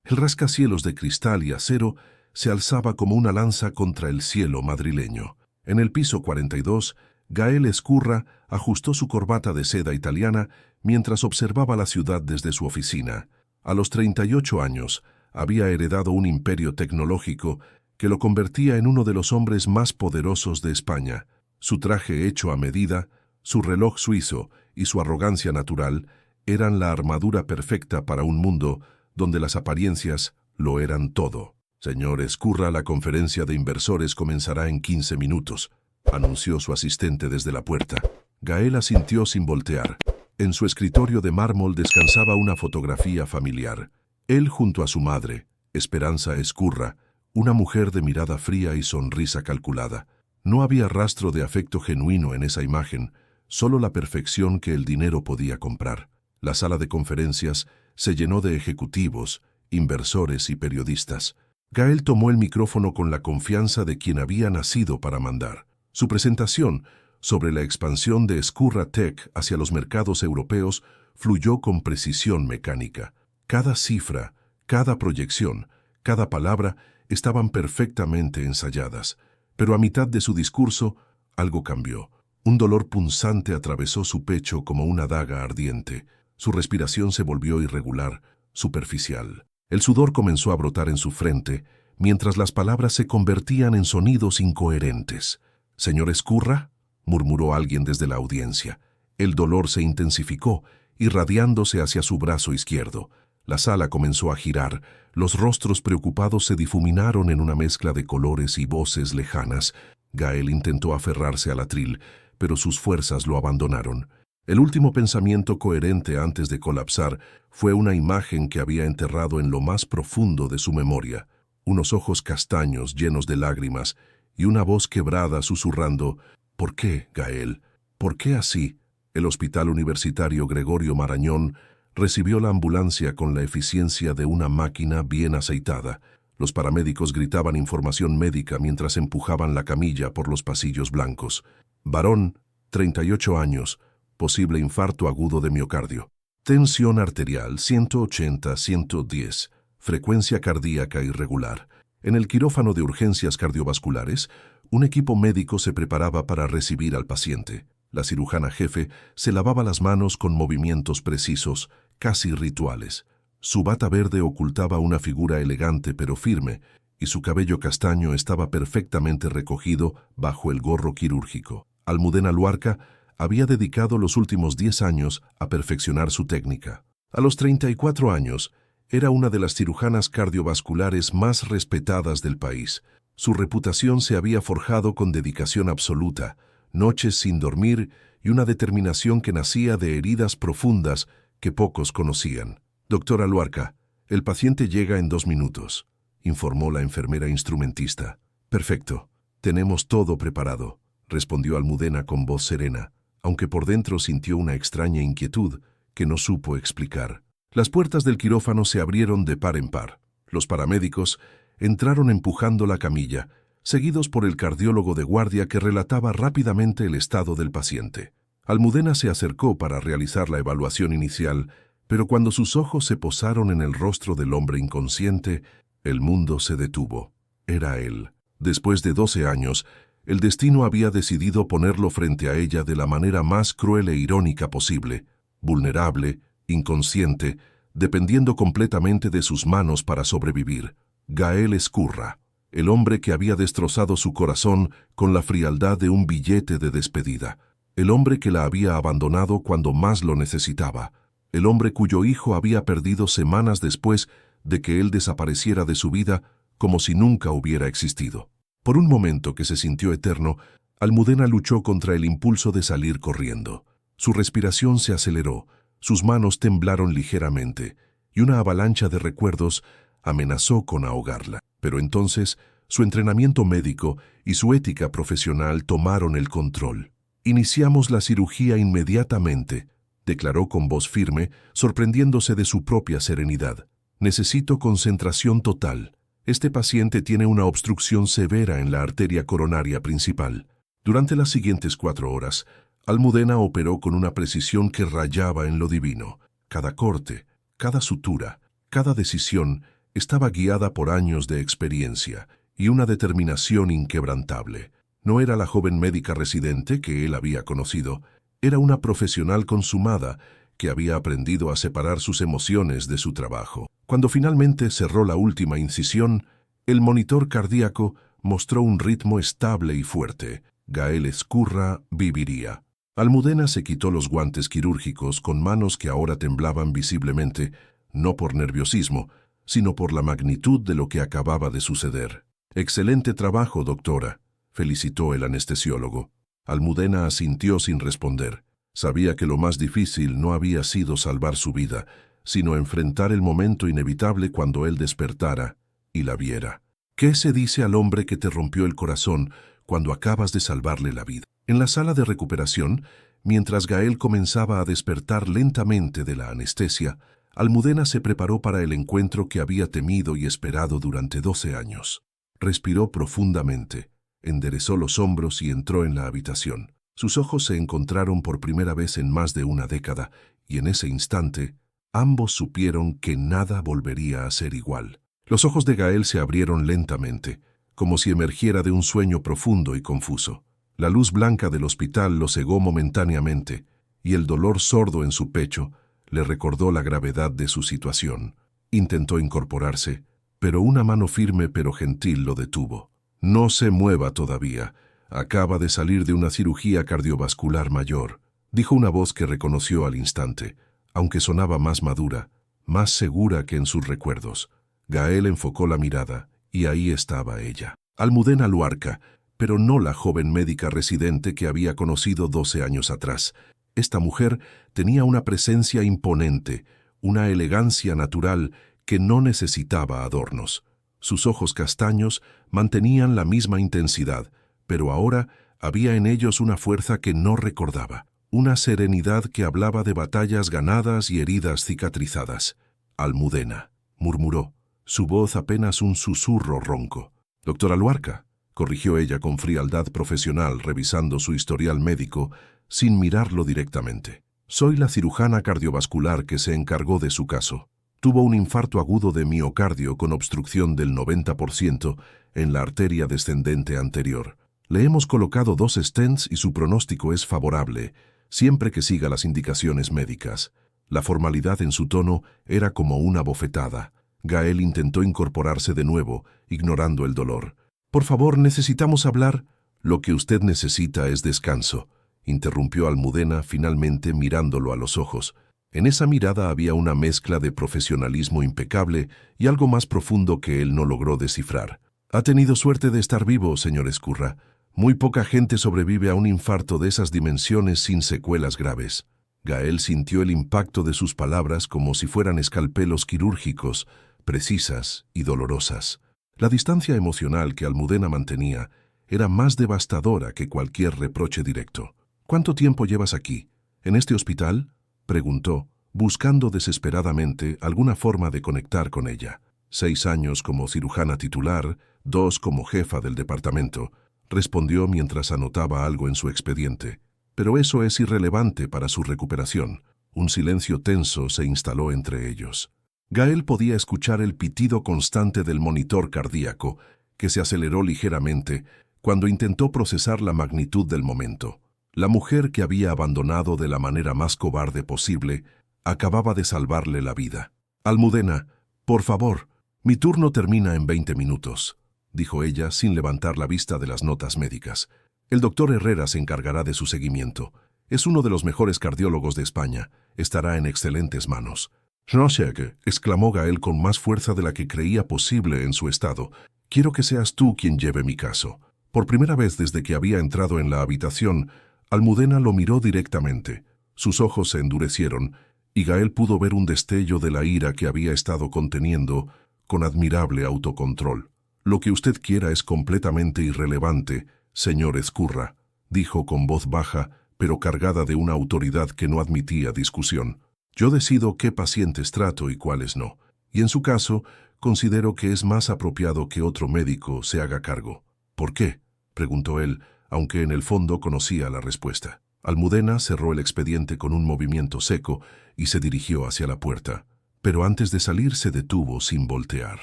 El rascacielos de cristal y acero se alzaba como una lanza contra el cielo madrileño. En el piso 42, Gael Ezcurra ajustó su corbata de seda italiana mientras observaba la ciudad desde su oficina. A los 38 años, había heredado un imperio tecnológico que lo convertía en uno de los hombres más poderosos de España. Su traje hecho a medida, su reloj suizo y su arrogancia natural eran la armadura perfecta para un mundo donde las apariencias lo eran todo. Señor Ezcurra, la conferencia de inversores comenzará en 15 minutos, anunció su asistente desde la puerta. Gael asintió sin voltear. En su escritorio de mármol descansaba una fotografía familiar. Él junto a su madre, Esperanza Ezcurra, una mujer de mirada fría y sonrisa calculada. No había rastro de afecto genuino en esa imagen, solo la perfección que el dinero podía comprar. La sala de conferencias se llenó de ejecutivos, inversores y periodistas. Gael tomó el micrófono con la confianza de quien había nacido para mandar. Su presentación sobre la expansión de Ezcurra Tech hacia los mercados europeos fluyó con precisión mecánica. Cada cifra, cada proyección, cada palabra estaban perfectamente ensayadas. Pero a mitad de su discurso, algo cambió. Un dolor punzante atravesó su pecho como una daga ardiente. Su respiración se volvió irregular, superficial. El sudor comenzó a brotar en su frente, mientras las palabras se convertían en sonidos incoherentes. «¿Señor Ezcurra?», murmuró alguien desde la audiencia. El dolor se intensificó, irradiándose hacia su brazo izquierdo. La sala comenzó a girar. Los rostros preocupados se difuminaron en una mezcla de colores y voces lejanas. Gael intentó aferrarse al atril, pero sus fuerzas lo abandonaron. El último pensamiento coherente antes de colapsar fue una imagen que había enterrado en lo más profundo de su memoria. Unos ojos castaños llenos de lágrimas y una voz quebrada susurrando: «¿Por qué, Gael? ¿Por qué así?». El Hospital Universitario Gregorio Marañón recibió la ambulancia con la eficiencia de una máquina bien aceitada. Los paramédicos gritaban información médica mientras empujaban la camilla por los pasillos blancos. Varón, 38 años, posible infarto agudo de miocardio. Tensión arterial 180-110, frecuencia cardíaca irregular. En el quirófano de urgencias cardiovasculares, un equipo médico se preparaba para recibir al paciente. La cirujana jefe se lavaba las manos con movimientos precisos, casi rituales. Su bata verde ocultaba una figura elegante pero firme, y su cabello castaño estaba perfectamente recogido bajo el gorro quirúrgico. Almudena Luarca había dedicado los últimos 10 años a perfeccionar su técnica. A los 34 años, era una de las cirujanas cardiovasculares más respetadas del país. Su reputación se había forjado con dedicación absoluta, noches sin dormir y una determinación que nacía de heridas profundas que pocos conocían. «Doctora Luarca, el paciente llega en 2 minutos», informó la enfermera instrumentista. «Perfecto, tenemos todo preparado», respondió Almudena con voz serena, aunque por dentro sintió una extraña inquietud que no supo explicar. Las puertas del quirófano se abrieron de par en par. Los paramédicos entraron empujando la camilla, seguidos por el cardiólogo de guardia que relataba rápidamente el estado del paciente. Almudena se acercó para realizar la evaluación inicial, pero cuando sus ojos se posaron en el rostro del hombre inconsciente, el mundo se detuvo. Era él. Después de 12 años, el destino había decidido ponerlo frente a ella de la manera más cruel e irónica posible, vulnerable, inconsciente, dependiendo completamente de sus manos para sobrevivir. Gael Ezcurra, el hombre que había destrozado su corazón con la frialdad de un billete de despedida, el hombre que la había abandonado cuando más lo necesitaba, el hombre cuyo hijo había perdido semanas después de que él desapareciera de su vida como si nunca hubiera existido. Por un momento que se sintió eterno, Almudena luchó contra el impulso de salir corriendo. Su respiración se aceleró, sus manos temblaron ligeramente, y una avalancha de recuerdos amenazó con ahogarla. Pero entonces, su entrenamiento médico y su ética profesional tomaron el control. «Iniciamos la cirugía inmediatamente», declaró con voz firme, sorprendiéndose de su propia serenidad. «Necesito concentración total. Este paciente tiene una obstrucción severa en la arteria coronaria principal». Durante las siguientes 4 horas, Almudena operó con una precisión que rayaba en lo divino. Cada corte, cada sutura, cada decisión Estaba guiada por años de experiencia y una determinación inquebrantable. No era la joven médica residente que él había conocido, era una profesional consumada que había aprendido a separar sus emociones de su trabajo. Cuando finalmente cerró la última incisión, el monitor cardíaco mostró un ritmo estable y fuerte. Gael Ezcurra viviría. Almudena se quitó los guantes quirúrgicos con manos que ahora temblaban visiblemente, no por nerviosismo, sino por la magnitud de lo que acababa de suceder. «Excelente trabajo, doctora», felicitó el anestesiólogo. Almudena asintió sin responder. Sabía que lo más difícil no había sido salvar su vida, sino enfrentar el momento inevitable cuando él despertara y la viera. ¿Qué se dice al hombre que te rompió el corazón cuando acabas de salvarle la vida? En la sala de recuperación, mientras Gael comenzaba a despertar lentamente de la anestesia, Almudena se preparó para el encuentro que había temido y esperado durante 12 años. Respiró profundamente, enderezó los hombros y entró en la habitación. Sus ojos se encontraron por primera vez en más de una década, y en ese instante, ambos supieron que nada volvería a ser igual. Los ojos de Gael se abrieron lentamente, como si emergiera de un sueño profundo y confuso. La luz blanca del hospital lo cegó momentáneamente, y el dolor sordo en su pecho le recordó la gravedad de su situación. Intentó incorporarse, pero una mano firme pero gentil lo detuvo. «No se mueva todavía. Acaba de salir de una cirugía cardiovascular mayor», dijo una voz que reconoció al instante, aunque sonaba más madura, más segura que en sus recuerdos. Gael enfocó la mirada, y ahí estaba ella. Almudena Luarca, pero no la joven médica residente que había conocido 12 años atrás. Esta mujer tenía una presencia imponente, una elegancia natural que no necesitaba adornos. Sus ojos castaños mantenían la misma intensidad, pero ahora había en ellos una fuerza que no recordaba, una serenidad que hablaba de batallas ganadas y heridas cicatrizadas. «Almudena», murmuró, su voz apenas un susurro ronco. «Doctora Luarca», corrigió ella con frialdad profesional revisando su historial médico sin mirarlo directamente. «Soy la cirujana cardiovascular que se encargó de su caso. Tuvo un infarto agudo de miocardio con obstrucción del 90% en la arteria descendente anterior. Le hemos colocado 2 stents y su pronóstico es favorable, siempre que siga las indicaciones médicas». La formalidad en su tono era como una bofetada. Gael intentó incorporarse de nuevo, ignorando el dolor. «Por favor, necesitamos hablar». «Lo que usted necesita es descanso», interrumpió Almudena finalmente mirándolo a los ojos. En esa mirada había una mezcla de profesionalismo impecable y algo más profundo que él no logró descifrar. «Ha tenido suerte de estar vivo, señor Ezcurra. Muy poca gente sobrevive a un infarto de esas dimensiones sin secuelas graves». Gael sintió el impacto de sus palabras como si fueran escalpelos quirúrgicos, precisas y dolorosas. La distancia emocional que Almudena mantenía era más devastadora que cualquier reproche directo. «¿Cuánto tiempo llevas aquí? ¿En este hospital?», preguntó, buscando desesperadamente alguna forma de conectar con ella. 6 años como cirujana titular, 2 como jefa del departamento, respondió mientras anotaba algo en su expediente. Pero eso es irrelevante para su recuperación. Un silencio tenso se instaló entre ellos. Gael podía escuchar el pitido constante del monitor cardíaco, que se aceleró ligeramente cuando intentó procesar la magnitud del momento. La mujer que había abandonado de la manera más cobarde posible acababa de salvarle la vida. «Almudena, por favor, mi turno termina en 20 minutos», dijo ella sin levantar la vista de las notas médicas. «El doctor Herrera se encargará de su seguimiento. Es uno de los mejores cardiólogos de España. Estará en excelentes manos». «Schnoscheke», exclamó Gael con más fuerza de la que creía posible en su estado. «Quiero que seas tú quien lleve mi caso». Por primera vez desde que había entrado en la habitación, Almudena lo miró directamente. Sus ojos se endurecieron, y Gael pudo ver un destello de la ira que había estado conteniendo con admirable autocontrol. «Lo que usted quiera es completamente irrelevante, señor Ezcurra», dijo con voz baja, pero cargada de una autoridad que no admitía discusión. «Yo decido qué pacientes trato y cuáles no, y en su caso, considero que es más apropiado que otro médico se haga cargo». «¿Por qué?», preguntó él, aunque en el fondo conocía la respuesta. Almudena cerró el expediente con un movimiento seco y se dirigió hacia la puerta. pero antes de salir se detuvo sin voltear.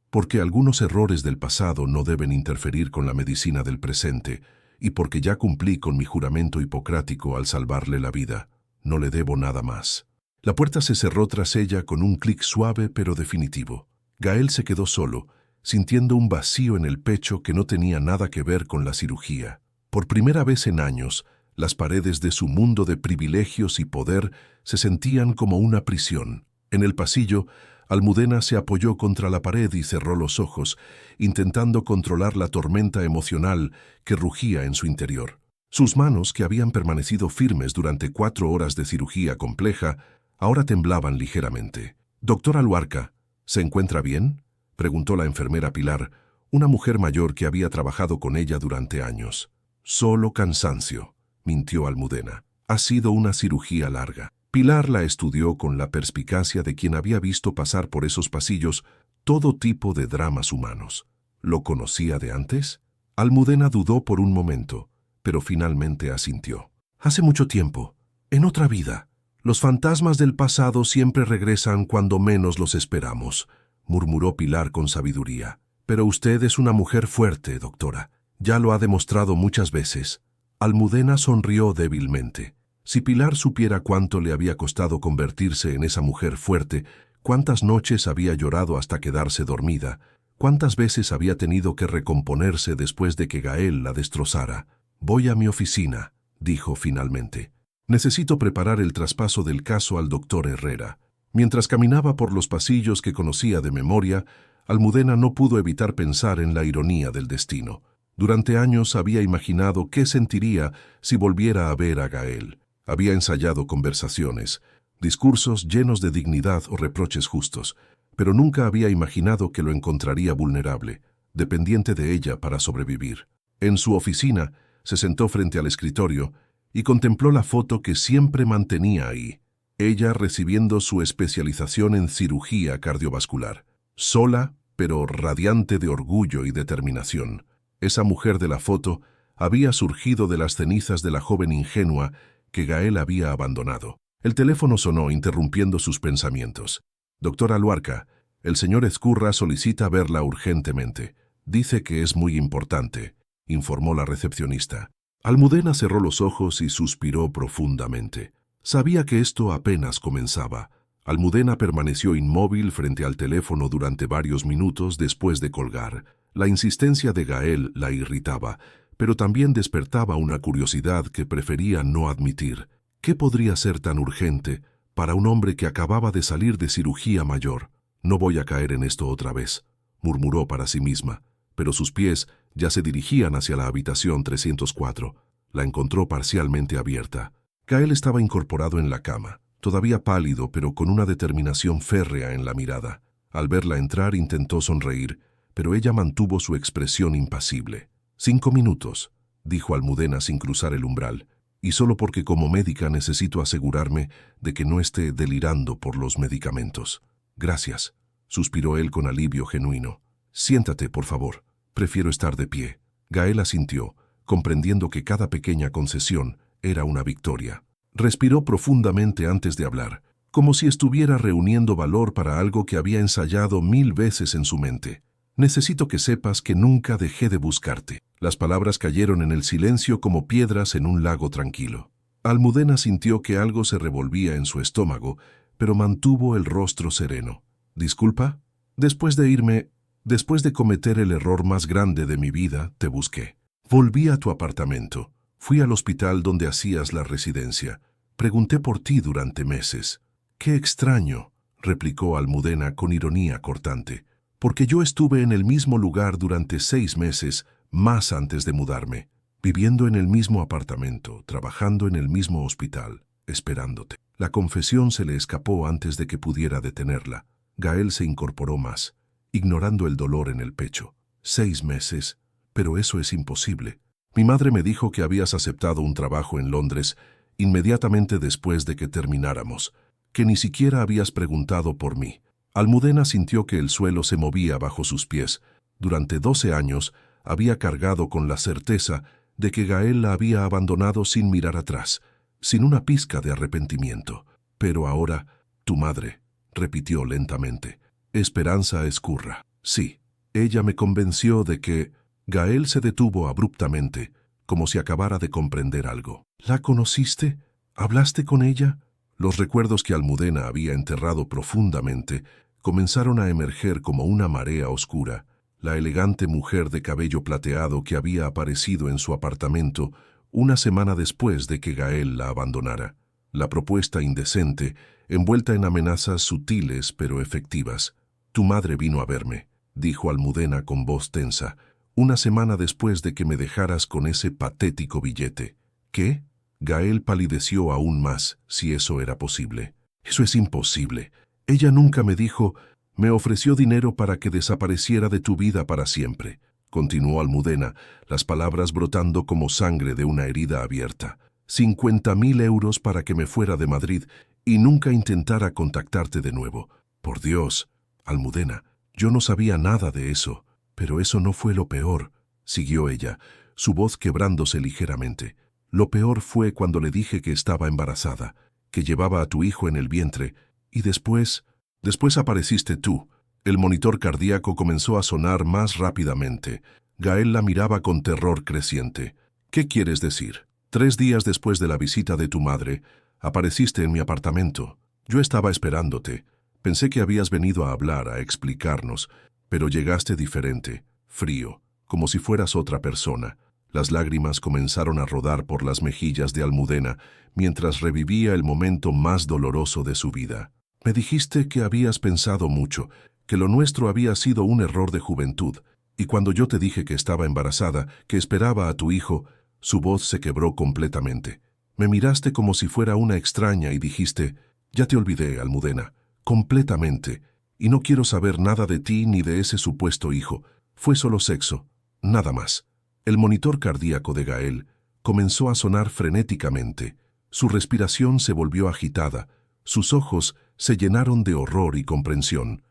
Porque algunos errores del pasado no deben interferir con la medicina del presente, y porque ya cumplí con mi juramento hipocrático al salvarle la vida. No le debo nada más. La puerta se cerró tras ella con un clic suave pero definitivo. Gael se quedó solo, sintiendo un vacío en el pecho que no tenía nada que ver con la cirugía. Por primera vez en años, las paredes de su mundo de privilegios y poder se sentían como una prisión. En el pasillo, Almudena se apoyó contra la pared y cerró los ojos, intentando controlar la tormenta emocional que rugía en su interior. Sus manos, que habían permanecido firmes durante 4 horas de cirugía compleja, ahora temblaban ligeramente. «Doctora Luarca, ¿se encuentra bien?», preguntó la enfermera Pilar, una mujer mayor que había trabajado con ella durante años. «Solo cansancio», mintió Almudena. «Ha sido una cirugía larga». Pilar la estudió con la perspicacia de quien había visto pasar por esos pasillos todo tipo de dramas humanos. ¿Lo conocía de antes? Almudena dudó por un momento, pero finalmente asintió. «Hace mucho tiempo, en otra vida. Los fantasmas del pasado siempre regresan cuando menos los esperamos», murmuró Pilar con sabiduría. «Pero usted es una mujer fuerte, doctora. Ya lo ha demostrado muchas veces». Almudena sonrió débilmente. Si Pilar supiera cuánto le había costado convertirse en esa mujer fuerte, cuántas noches había llorado hasta quedarse dormida, cuántas veces había tenido que recomponerse después de que Gael la destrozara. «Voy a mi oficina», dijo finalmente. «Necesito preparar el traspaso del caso al doctor Herrera». Mientras caminaba por los pasillos que conocía de memoria, Almudena no pudo evitar pensar en la ironía del destino. Durante años había imaginado qué sentiría si volviera a ver a Gael. Había ensayado conversaciones, discursos llenos de dignidad o reproches justos, pero nunca había imaginado que lo encontraría vulnerable, dependiente de ella para sobrevivir. En su oficina, se sentó frente al escritorio y contempló la foto que siempre mantenía ahí, ella recibiendo su especialización en cirugía cardiovascular. Sola, pero radiante de orgullo y determinación. Esa mujer de la foto había surgido de las cenizas de la joven ingenua que Gael había abandonado. El teléfono sonó interrumpiendo sus pensamientos. «Doctora Luarca, el señor Ezcurra solicita verla urgentemente. Dice que es muy importante», informó la recepcionista. Almudena cerró los ojos y suspiró profundamente. Sabía que esto apenas comenzaba. Almudena permaneció inmóvil frente al teléfono durante varios minutos después de colgar. La insistencia de Gael la irritaba, pero también despertaba una curiosidad que prefería no admitir. ¿Qué podría ser tan urgente para un hombre que acababa de salir de cirugía mayor? «No voy a caer en esto otra vez», murmuró para sí misma, pero sus pies ya se dirigían hacia la habitación 304. La encontró parcialmente abierta. Gael estaba incorporado en la cama, todavía pálido pero con una determinación férrea en la mirada. Al verla entrar intentó sonreír, pero ella mantuvo su expresión impasible. «5 minutos», dijo Almudena sin cruzar el umbral, «y solo porque como médica necesito asegurarme de que no esté delirando por los medicamentos». «Gracias», suspiró él con alivio genuino. «Siéntate, por favor. Prefiero estar de pie». Gael asintió, comprendiendo que cada pequeña concesión era una victoria. Respiró profundamente antes de hablar, como si estuviera reuniendo valor para algo que había ensayado 1000 veces en su mente. «Necesito que sepas que nunca dejé de buscarte». Las palabras cayeron en el silencio como piedras en un lago tranquilo. Almudena sintió que algo se revolvía en su estómago, pero mantuvo el rostro sereno. «¿Disculpa? Después de cometer el error más grande de mi vida, te busqué. Volví a tu apartamento. Fui al hospital donde hacías la residencia. Pregunté por ti durante meses». «Qué extraño», replicó Almudena con ironía cortante, «porque yo estuve en el mismo lugar durante 6 meses, más antes de mudarme, viviendo en el mismo apartamento, trabajando en el mismo hospital, esperándote». La confesión se le escapó antes de que pudiera detenerla. Gael se incorporó más, ignorando el dolor en el pecho. «6 meses, pero eso es imposible. Mi madre me dijo que habías aceptado un trabajo en Londres inmediatamente después de que termináramos, que ni siquiera habías preguntado por mí». Almudena sintió que el suelo se movía bajo sus pies. Durante 12 años había cargado con la certeza de que Gael la había abandonado sin mirar atrás, sin una pizca de arrepentimiento. Pero ahora, tu madre, repitió lentamente. Esperanza Ezcurra. Sí. Ella me convenció de que... Gael se detuvo abruptamente, como si acabara de comprender algo. ¿La conociste? ¿Hablaste con ella? Los recuerdos que Almudena había enterrado profundamente comenzaron a emerger como una marea oscura. La elegante mujer de cabello plateado que había aparecido en su apartamento una semana después de que Gael la abandonara. La propuesta indecente, envuelta en amenazas sutiles pero efectivas. Tu madre vino a verme, dijo Almudena con voz tensa, una semana después de que me dejaras con ese patético billete. ¿Qué? Gael palideció aún más, si eso era posible. Eso es imposible. Ella nunca me dijo, me ofreció dinero para que desapareciera de tu vida para siempre. Continuó Almudena, las palabras brotando como sangre de una herida abierta. 50.000 euros para que me fuera de Madrid y nunca intentara contactarte de nuevo. Por Dios, Almudena, yo no sabía nada de eso. Pero eso no fue lo peor, siguió ella, su voz quebrándose ligeramente. Lo peor fue cuando le dije que estaba embarazada, que llevaba a tu hijo en el vientre, y después apareciste tú. El monitor cardíaco comenzó a sonar más rápidamente. Gael la miraba con terror creciente. ¿Qué quieres decir? 3 días después de la visita de tu madre, apareciste en mi apartamento. Yo estaba esperándote. Pensé que habías venido a hablar, a explicarnos, pero llegaste diferente, frío, como si fueras otra persona. Las lágrimas comenzaron a rodar por las mejillas de Almudena mientras revivía el momento más doloroso de su vida. Me dijiste que habías pensado mucho, que lo nuestro había sido un error de juventud, y cuando yo te dije que estaba embarazada, que esperaba a tu hijo, su voz se quebró completamente. Me miraste como si fuera una extraña y dijiste, ya te olvidé, Almudena, completamente, y no quiero saber nada de ti ni de ese supuesto hijo. Fue solo sexo, nada más. El monitor cardíaco de Gael comenzó a sonar frenéticamente. Su respiración se volvió agitada. Sus ojos se llenaron de horror y comprensión.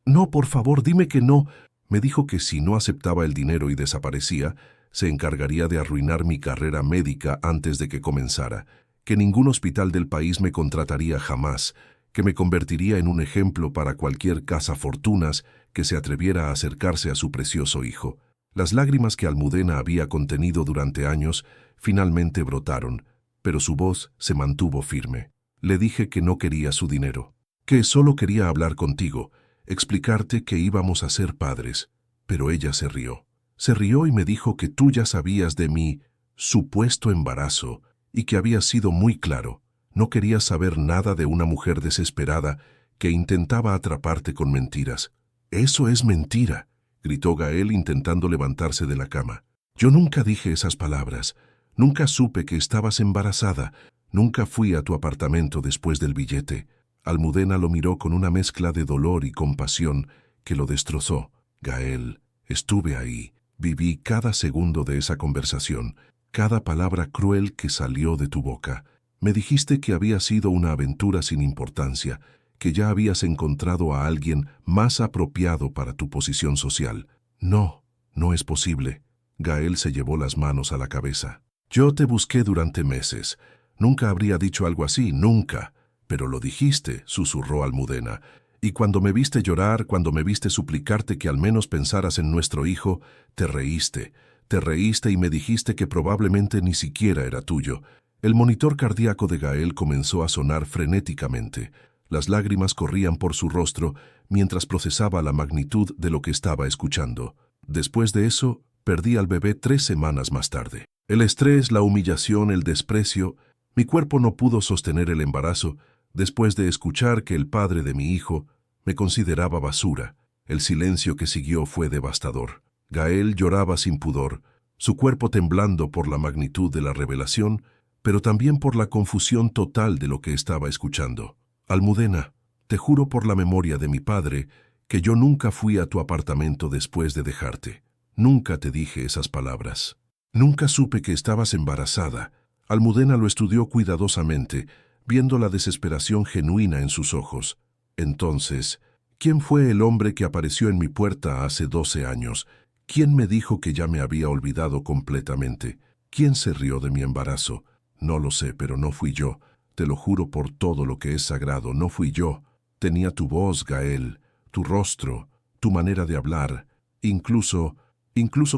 No, por favor, dime que no. Me dijo que si no aceptaba el dinero y desaparecía, se encargaría de arruinar mi carrera médica antes de que comenzara, que ningún hospital del país me contrataría jamás, que me convertiría en un ejemplo para cualquier cazafortunas que se atreviera a acercarse a su precioso hijo. Las lágrimas que Almudena había contenido durante años finalmente brotaron, pero su voz se mantuvo firme. Le dije que no quería su dinero, que solo quería hablar contigo, explicarte que íbamos a ser padres. Pero ella se rió. Se rió y me dijo que tú ya sabías de mi supuesto embarazo y que había sido muy claro. No querías saber nada de una mujer desesperada que intentaba atraparte con mentiras. «Eso es mentira», gritó Gael intentando levantarse de la cama. «Yo nunca dije esas palabras. Nunca supe que estabas embarazada. Nunca fui a tu apartamento después del billete». Almudena lo miró con una mezcla de dolor y compasión que lo destrozó. «Gael, estuve ahí. Viví cada segundo de esa conversación, cada palabra cruel que salió de tu boca. Me dijiste que había sido una aventura sin importancia, que ya habías encontrado a alguien más apropiado para tu posición social. No, no es posible». Gael se llevó las manos a la cabeza. «Yo te busqué durante meses. Nunca habría dicho algo así, nunca. Pero lo dijiste», susurró Almudena. «Y cuando me viste llorar, cuando me viste suplicarte que al menos pensaras en nuestro hijo, te reíste. Te reíste y me dijiste que probablemente ni siquiera era tuyo». El monitor cardíaco de Gael comenzó a sonar frenéticamente. Las lágrimas corrían por su rostro mientras procesaba la magnitud de lo que estaba escuchando. Después de eso, perdí al bebé 3 semanas más tarde. El estrés, la humillación, el desprecio. Mi cuerpo no pudo sostener el embarazo después de escuchar que el padre de mi hijo me consideraba basura. El silencio que siguió fue devastador. Gael lloraba sin pudor, su cuerpo temblando por la magnitud de la revelación, pero también por la confusión total de lo que estaba escuchando. «Almudena, te juro por la memoria de mi padre que yo nunca fui a tu apartamento después de dejarte. Nunca te dije esas palabras. Nunca supe que estabas embarazada». Almudena lo estudió cuidadosamente, viendo la desesperación genuina en sus ojos. «Entonces, ¿quién fue el hombre que apareció en mi puerta hace 12 años? ¿Quién me dijo que ya me había olvidado completamente? ¿Quién se rió de mi embarazo? No lo sé, pero no fui yo. Te lo juro por todo lo que es sagrado, no fui yo». Tenía tu voz, Gael, tu rostro, tu manera de hablar. Incluso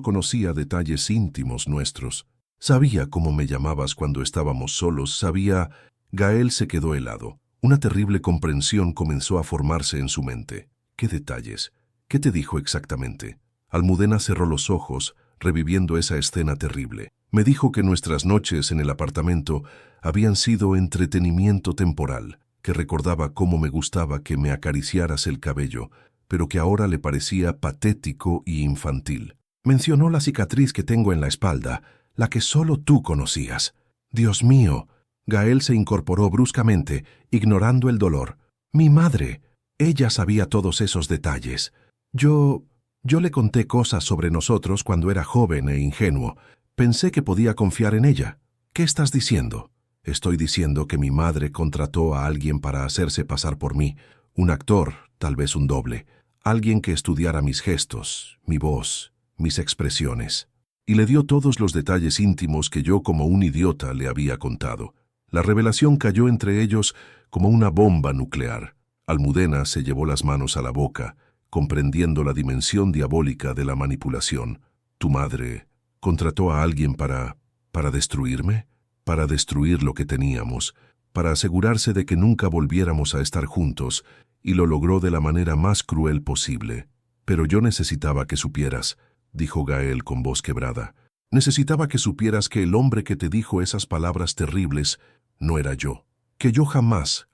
conocía detalles íntimos nuestros. Sabía cómo me llamabas cuando estábamos solos, sabía... Gael se quedó helado. Una terrible comprensión comenzó a formarse en su mente. ¿Qué detalles? ¿Qué te dijo exactamente? Almudena cerró los ojos, reviviendo esa escena terrible. Me dijo que nuestras noches en el apartamento habían sido entretenimiento temporal, que recordaba cómo me gustaba que me acariciaras el cabello, pero que ahora le parecía patético y infantil. Mencionó la cicatriz que tengo en la espalda, la que solo tú conocías. Dios mío. Gael se incorporó bruscamente, ignorando el dolor. Mi madre. Ella sabía todos esos detalles. Yo le conté cosas sobre nosotros cuando era joven e ingenuo. Pensé que podía confiar en ella. ¿Qué estás diciendo? Estoy diciendo que mi madre contrató a alguien para hacerse pasar por mí. Un actor, tal vez un doble. Alguien que estudiara mis gestos, mi voz, mis expresiones. Y le dio todos los detalles íntimos que yo como un idiota le había contado. La revelación cayó entre ellos como una bomba nuclear. Almudena se llevó las manos a la boca, comprendiendo la dimensión diabólica de la manipulación. ¿Tu madre contrató a alguien para destruirme? Para destruir lo que teníamos, para asegurarse de que nunca volviéramos a estar juntos, y lo logró de la manera más cruel posible. Pero yo necesitaba que supieras, dijo Gael con voz quebrada. Necesitaba que supieras que el hombre que te dijo esas palabras terribles no era yo. Que yo jamás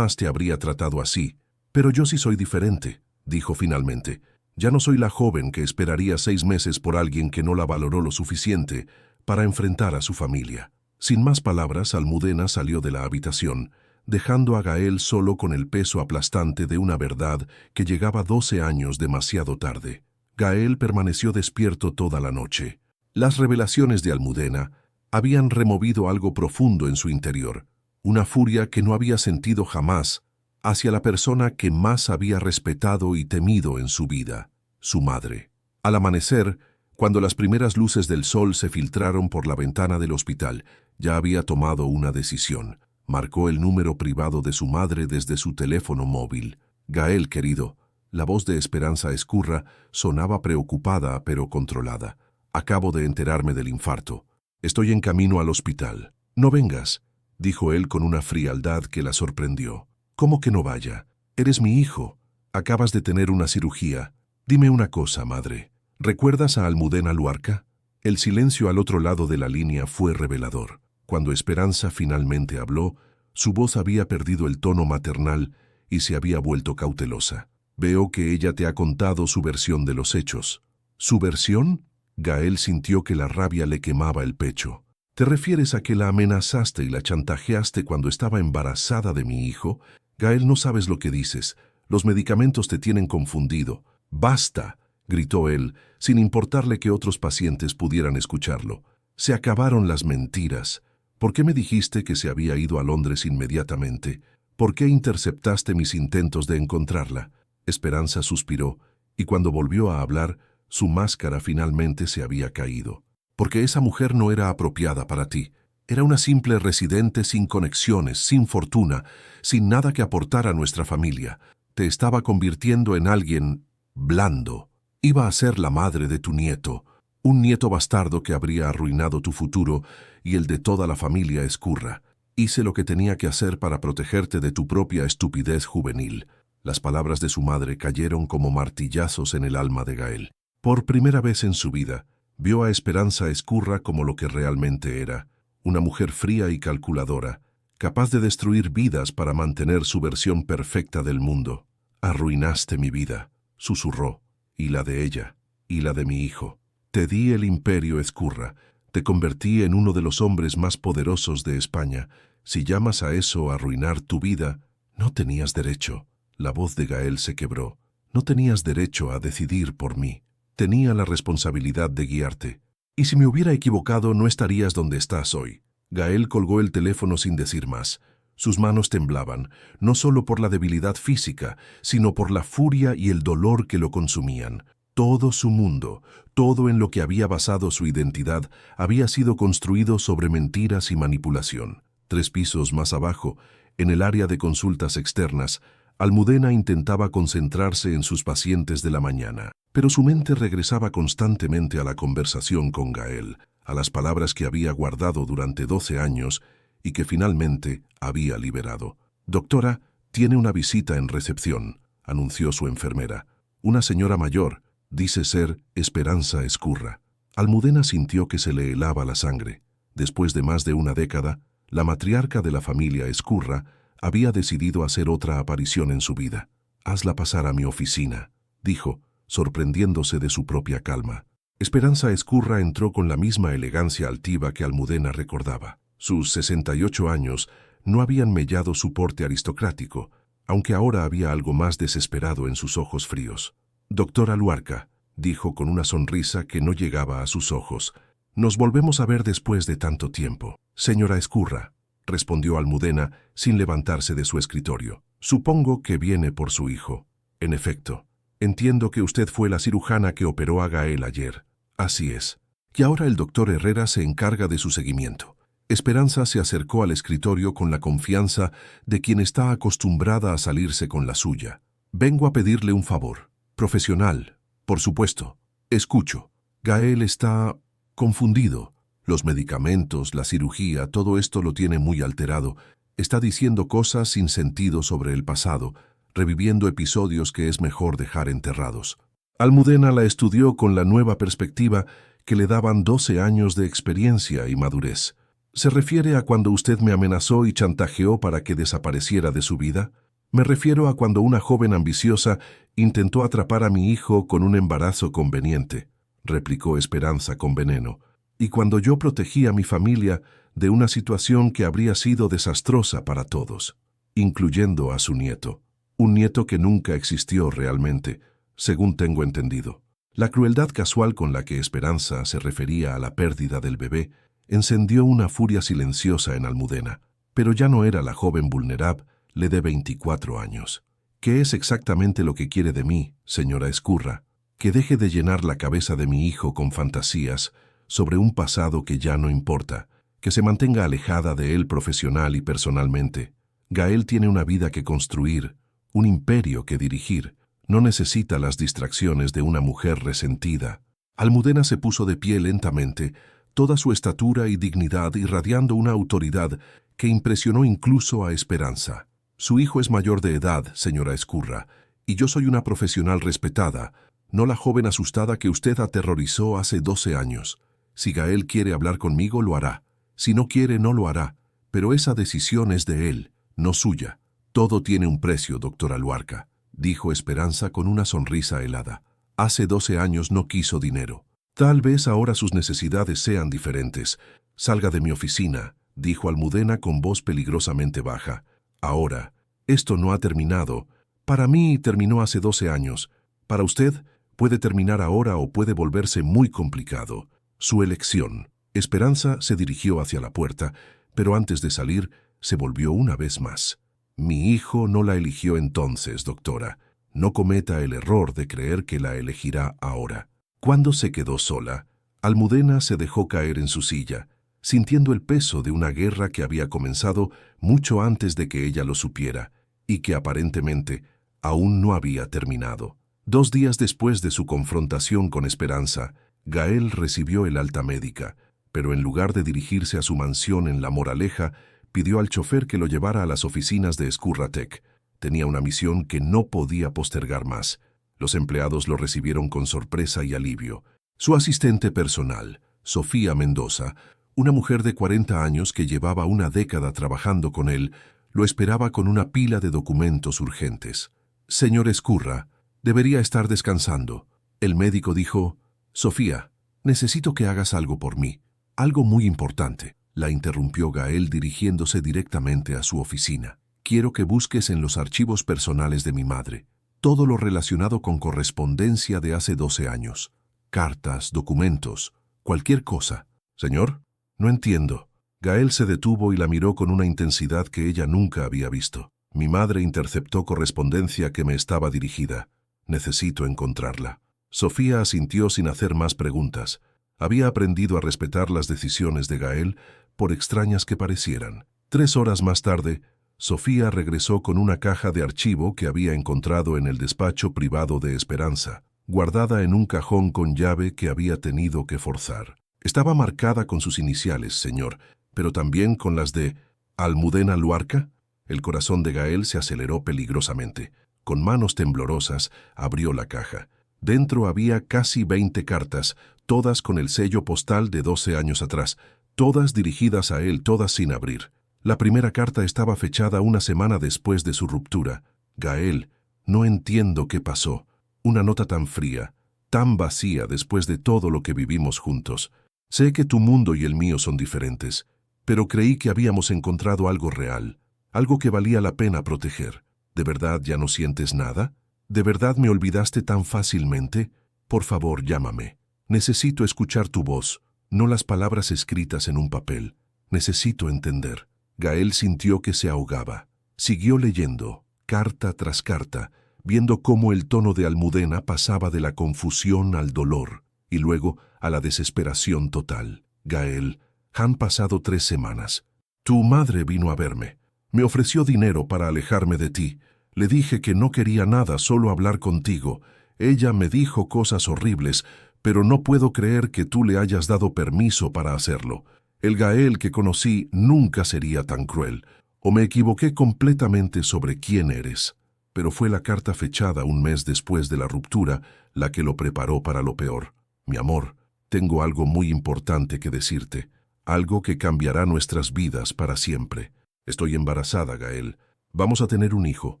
te habría tratado así. Pero yo sí soy diferente, dijo finalmente. Ya no soy la joven que esperaría 6 meses por alguien que no la valoró lo suficiente para enfrentar a su familia. Sin más palabras, Almudena salió de la habitación, dejando a Gael solo con el peso aplastante de una verdad que llegaba 12 años demasiado tarde. Gael permaneció despierto toda la noche. Las revelaciones de Almudena habían removido algo profundo en su interior, una furia que no había sentido jamás hacia la persona que más había respetado y temido en su vida, su madre. Al amanecer, cuando las primeras luces del sol se filtraron por la ventana del hospital, ya había tomado una decisión. Marcó el número privado de su madre desde su teléfono móvil. Gael, querido, la voz de Esperanza Ezcurra sonaba preocupada pero controlada. Acabo de enterarme del infarto. Estoy en camino al hospital. No vengas, dijo él con una frialdad que la sorprendió. ¿Cómo que no vaya? Eres mi hijo. Acabas de tener una cirugía. Dime una cosa, madre. ¿Recuerdas a Almudena Luarca? El silencio al otro lado de la línea fue revelador. Cuando Esperanza finalmente habló, su voz había perdido el tono maternal y se había vuelto cautelosa. Veo que ella te ha contado su versión de los hechos. ¿Su versión? Gael sintió que la rabia le quemaba el pecho. ¿Te refieres a que la amenazaste y la chantajeaste cuando estaba embarazada de mi hijo? Gael, no sabes lo que dices. Los medicamentos te tienen confundido. ¡Basta!, gritó él, sin importarle que otros pacientes pudieran escucharlo. Se acabaron las mentiras. ¿Por qué me dijiste que se había ido a Londres inmediatamente? ¿Por qué interceptaste mis intentos de encontrarla? Esperanza suspiró, y cuando volvió a hablar, su máscara finalmente se había caído. Porque esa mujer no era apropiada para ti. Era una simple residente sin conexiones, sin fortuna, sin nada que aportar a nuestra familia. Te estaba convirtiendo en alguien blando. Iba a ser la madre de tu nieto, un nieto bastardo que habría arruinado tu futuro y el de toda la familia Ezcurra. Hice lo que tenía que hacer para protegerte de tu propia estupidez juvenil. Las palabras de su madre cayeron como martillazos en el alma de Gael. Por primera vez en su vida, vio a Esperanza Ezcurra como lo que realmente era, una mujer fría y calculadora, capaz de destruir vidas para mantener su versión perfecta del mundo. Arruinaste mi vida, susurró, y la de ella, y la de mi hijo. Te di el imperio, Ezcurra, te convertí en uno de los hombres más poderosos de España. Si llamas a eso arruinar tu vida, no tenías derecho. La voz de Gael se quebró. No tenías derecho a decidir por mí. Tenía la responsabilidad de guiarte. Y si me hubiera equivocado, no estarías donde estás hoy. Gael colgó el teléfono sin decir más. Sus manos temblaban, no solo por la debilidad física, sino por la furia y el dolor que lo consumían. Todo su mundo, todo en lo que había basado su identidad, había sido construido sobre mentiras y manipulación. 3 pisos más abajo, en el área de consultas externas, Almudena intentaba concentrarse en sus pacientes de la mañana, pero su mente regresaba constantemente a la conversación con Gael, a las palabras que había guardado durante 12 años y que finalmente había liberado. «Doctora, tiene una visita en recepción», anunció su enfermera. «Una señora mayor, dice ser Esperanza Ezcurra». Almudena sintió que se le helaba la sangre. Después de más de una década, la matriarca de la familia Ezcurra había decidido hacer otra aparición en su vida. «Hazla pasar a mi oficina», dijo, sorprendiéndose de su propia calma. Esperanza Ezcurra entró con la misma elegancia altiva que Almudena recordaba. Sus 68 años no habían mellado su porte aristocrático, aunque ahora había algo más desesperado en sus ojos fríos. «Doctora Luarca», dijo con una sonrisa que no llegaba a sus ojos, «nos volvemos a ver después de tanto tiempo». «Señora Ezcurra», respondió Almudena sin levantarse de su escritorio. «Supongo que viene por su hijo». «En efecto. Entiendo que usted fue la cirujana que operó a Gael ayer». «Así es. Y ahora el doctor Herrera se encarga de su seguimiento». Esperanza se acercó al escritorio con la confianza de quien está acostumbrada a salirse con la suya. «Vengo a pedirle un favor. Profesional, por supuesto. Escucho. Gael está confundido. Los medicamentos, la cirugía, todo esto lo tiene muy alterado. Está diciendo cosas sin sentido sobre el pasado, reviviendo episodios que es mejor dejar enterrados». Almudena la estudió con la nueva perspectiva que le daban 12 años de experiencia y madurez. «¿Se refiere a cuando usted me amenazó y chantajeó para que desapareciera de su vida? Me refiero a cuando una joven ambiciosa intentó atrapar a mi hijo con un embarazo conveniente», replicó Esperanza con veneno, «y cuando yo protegí a mi familia de una situación que habría sido desastrosa para todos, incluyendo a su nieto. Un nieto que nunca existió realmente, según tengo entendido». La crueldad casual con la que Esperanza se refería a la pérdida del bebé encendió una furia silenciosa en Almudena, pero ya no era la joven vulnerable de 24 años. «¿Qué es exactamente lo que quiere de mí, señora Ezcurra? Que deje de llenar la cabeza de mi hijo con fantasías sobre un pasado que ya no importa, que se mantenga alejada de él profesional y personalmente. Gael tiene una vida que construir, un imperio que dirigir. No necesita las distracciones de una mujer resentida». Almudena se puso de pie lentamente, toda su estatura y dignidad irradiando una autoridad que impresionó incluso a Esperanza. «Su hijo es mayor de edad, señora Ezcurra, y yo soy una profesional respetada, no la joven asustada que usted aterrorizó hace 12 años. Si Gael quiere hablar conmigo, lo hará. Si no quiere, no lo hará. Pero esa decisión es de él, no suya. Todo tiene un precio, doctora Luarca», dijo Esperanza con una sonrisa helada. «Hace 12 años no quiso dinero. Tal vez ahora sus necesidades sean diferentes. Salga de mi oficina», dijo Almudena con voz peligrosamente baja. «Ahora, esto no ha terminado. Para mí terminó hace 12 años. Para usted puede terminar ahora o puede volverse muy complicado. Su elección». Esperanza se dirigió hacia la puerta, pero antes de salir se volvió una vez más. «Mi hijo no la eligió entonces, doctora. No cometa el error de creer que la elegirá ahora». Cuando se quedó sola, Almudena se dejó caer en su silla, sintiendo el peso de una guerra que había comenzado mucho antes de que ella lo supiera y que aparentemente aún no había terminado. 2 días después de su confrontación con Esperanza, Gael recibió el alta médica, pero en lugar de dirigirse a su mansión en La Moraleja, pidió al chofer que lo llevara a las oficinas de Ezcurratec. Tenía una misión que no podía postergar más. Los empleados lo recibieron con sorpresa y alivio. Su asistente personal, Sofía Mendoza, una mujer de 40 años que llevaba una década trabajando con él, lo esperaba con una pila de documentos urgentes. «Señor Ezcurra, debería estar descansando». El médico dijo: «Sofía, necesito que hagas algo por mí, algo muy importante», la interrumpió Gael dirigiéndose directamente a su oficina. «Quiero que busques en los archivos personales de mi madre todo lo relacionado con correspondencia de hace 12 años. Cartas, documentos, cualquier cosa». «Señor, no entiendo». Gael se detuvo y la miró con una intensidad que ella nunca había visto. «Mi madre interceptó correspondencia que me estaba dirigida. Necesito encontrarla». Sofía asintió sin hacer más preguntas. Había aprendido a respetar las decisiones de Gael, por extrañas que parecieran. 3 horas más tarde, Sofía regresó con una caja de archivo que había encontrado en el despacho privado de Esperanza, guardada en un cajón con llave que había tenido que forzar. Estaba marcada con sus iniciales, señor, pero también con las de Almudena Luarca. El corazón de Gael se aceleró peligrosamente. Con manos temblorosas, abrió la caja. Dentro había casi 20 cartas, todas con el sello postal de 12 años atrás, todas dirigidas a él, todas sin abrir. La primera carta estaba fechada una semana después de su ruptura. Gael, no entiendo qué pasó. Una nota tan fría, tan vacía después de todo lo que vivimos juntos. Sé que tu mundo y el mío son diferentes, pero creí que habíamos encontrado algo real, algo que valía la pena proteger. ¿De verdad ya no sientes nada? ¿De verdad me olvidaste tan fácilmente? Por favor, llámame. Necesito escuchar tu voz, no las palabras escritas en un papel. Necesito entender. Gael sintió que se ahogaba. Siguió leyendo, carta tras carta, viendo cómo el tono de Almudena pasaba de la confusión al dolor y luego a la desesperación total. Gael, han pasado 3 semanas. Tu madre vino a verme. Me ofreció dinero para alejarme de ti. Le dije que no quería nada, solo hablar contigo. Ella me dijo cosas horribles, pero no puedo creer que tú le hayas dado permiso para hacerlo. El Gael que conocí nunca sería tan cruel. O me equivoqué completamente sobre quién eres. Pero fue la carta fechada un mes después de la ruptura la que lo preparó para lo peor. Mi amor, tengo algo muy importante que decirte. Algo que cambiará nuestras vidas para siempre. Estoy embarazada, Gael. Vamos a tener un hijo.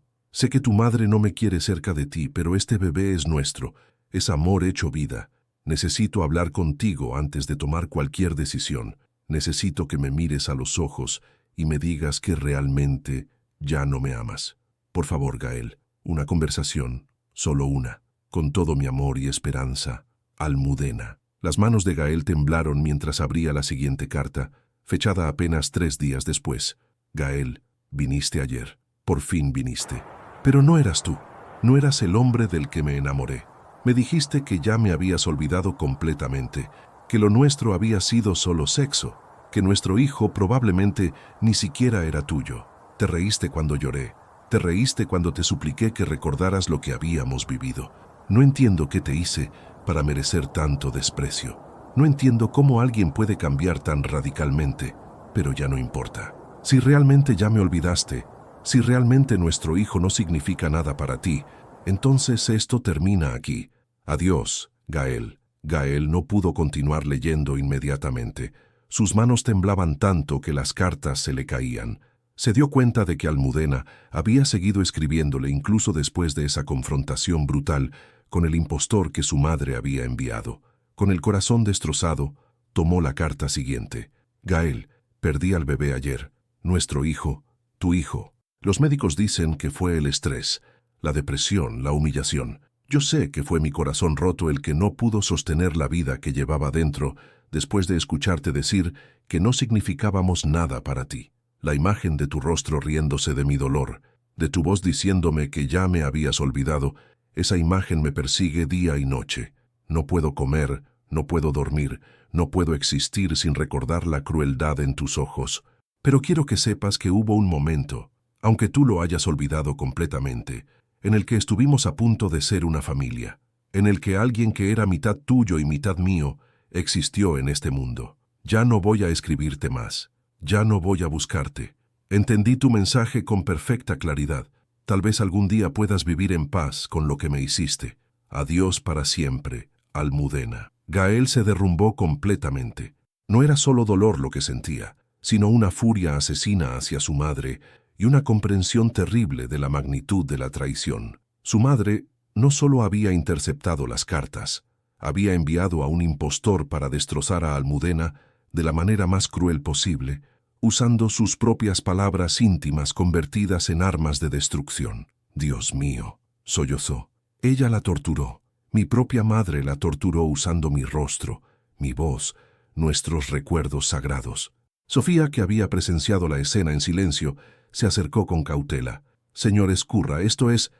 Sé que tu madre no me quiere cerca de ti, pero este bebé es nuestro. Es amor hecho vida. Necesito hablar contigo antes de tomar cualquier decisión. Necesito que me mires a los ojos y me digas que realmente ya no me amas. Por favor, Gael, una conversación, solo una, con todo mi amor y esperanza. Almudena. Las manos de Gael temblaron mientras abría la siguiente carta, fechada apenas 3 días después. Gael, viniste ayer. Por fin viniste. Pero no eras tú. No eras el hombre del que me enamoré. Me dijiste que ya me habías olvidado completamente, que lo nuestro había sido solo sexo, que nuestro hijo probablemente ni siquiera era tuyo. Te reíste cuando lloré. Te reíste cuando te supliqué que recordaras lo que habíamos vivido. No entiendo qué te hice para merecer tanto desprecio. No entiendo cómo alguien puede cambiar tan radicalmente, pero ya no importa. Si realmente ya me olvidaste, si realmente nuestro hijo no significa nada para ti, entonces esto termina aquí. Adiós, Gael. Gael no pudo continuar leyendo inmediatamente. Sus manos temblaban tanto que las cartas se le caían. Se dio cuenta de que Almudena había seguido escribiéndole incluso después de esa confrontación brutal con el impostor que su madre había enviado. Con el corazón destrozado, tomó la carta siguiente. Gael, perdí al bebé ayer. Nuestro hijo, tu hijo. Los médicos dicen que fue el estrés, la depresión, la humillación. Yo sé que fue mi corazón roto el que no pudo sostener la vida que llevaba dentro después de escucharte decir que no significábamos nada para ti. La imagen de tu rostro riéndose de mi dolor, de tu voz diciéndome que ya me habías olvidado, esa imagen me persigue día y noche. No puedo comer, no puedo dormir, no puedo existir sin recordar la crueldad en tus ojos. Pero quiero que sepas que hubo un momento, aunque tú lo hayas olvidado completamente, en el que estuvimos a punto de ser una familia, en el que alguien que era mitad tuyo y mitad mío existió en este mundo. Ya no voy a escribirte más, ya no voy a buscarte. Entendí tu mensaje con perfecta claridad. Tal vez algún día puedas vivir en paz con lo que me hiciste. Adiós para siempre, Almudena. Gael se derrumbó completamente. No era solo dolor lo que sentía, sino una furia asesina hacia su madre y una comprensión terrible de la magnitud de la traición. Su madre no solo había interceptado las cartas, había enviado a un impostor para destrozar a Almudena de la manera más cruel posible, usando sus propias palabras íntimas convertidas en armas de destrucción. Dios mío, sollozó. Ella la torturó. Mi propia madre la torturó usando mi rostro, mi voz, nuestros recuerdos sagrados. Sofía, que había presenciado la escena en silencio, se acercó con cautela. Señor Ezcurra, esto es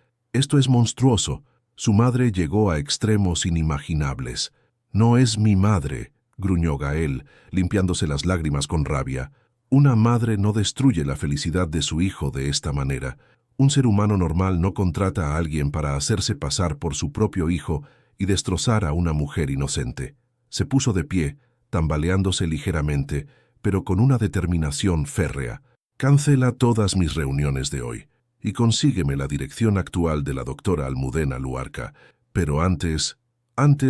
monstruoso. Su madre llegó a extremos inimaginables. No es mi madre, gruñó Gael, limpiándose las lágrimas con rabia. Una madre no destruye la felicidad de su hijo de esta manera. Un ser humano normal no contrata a alguien para hacerse pasar por su propio hijo y destrozar a una mujer inocente. Se puso de pie, tambaleándose ligeramente, pero con una determinación férrea. Cancela todas mis reuniones de hoy y consígueme la dirección actual de la doctora Almudena Luarca. Pero antes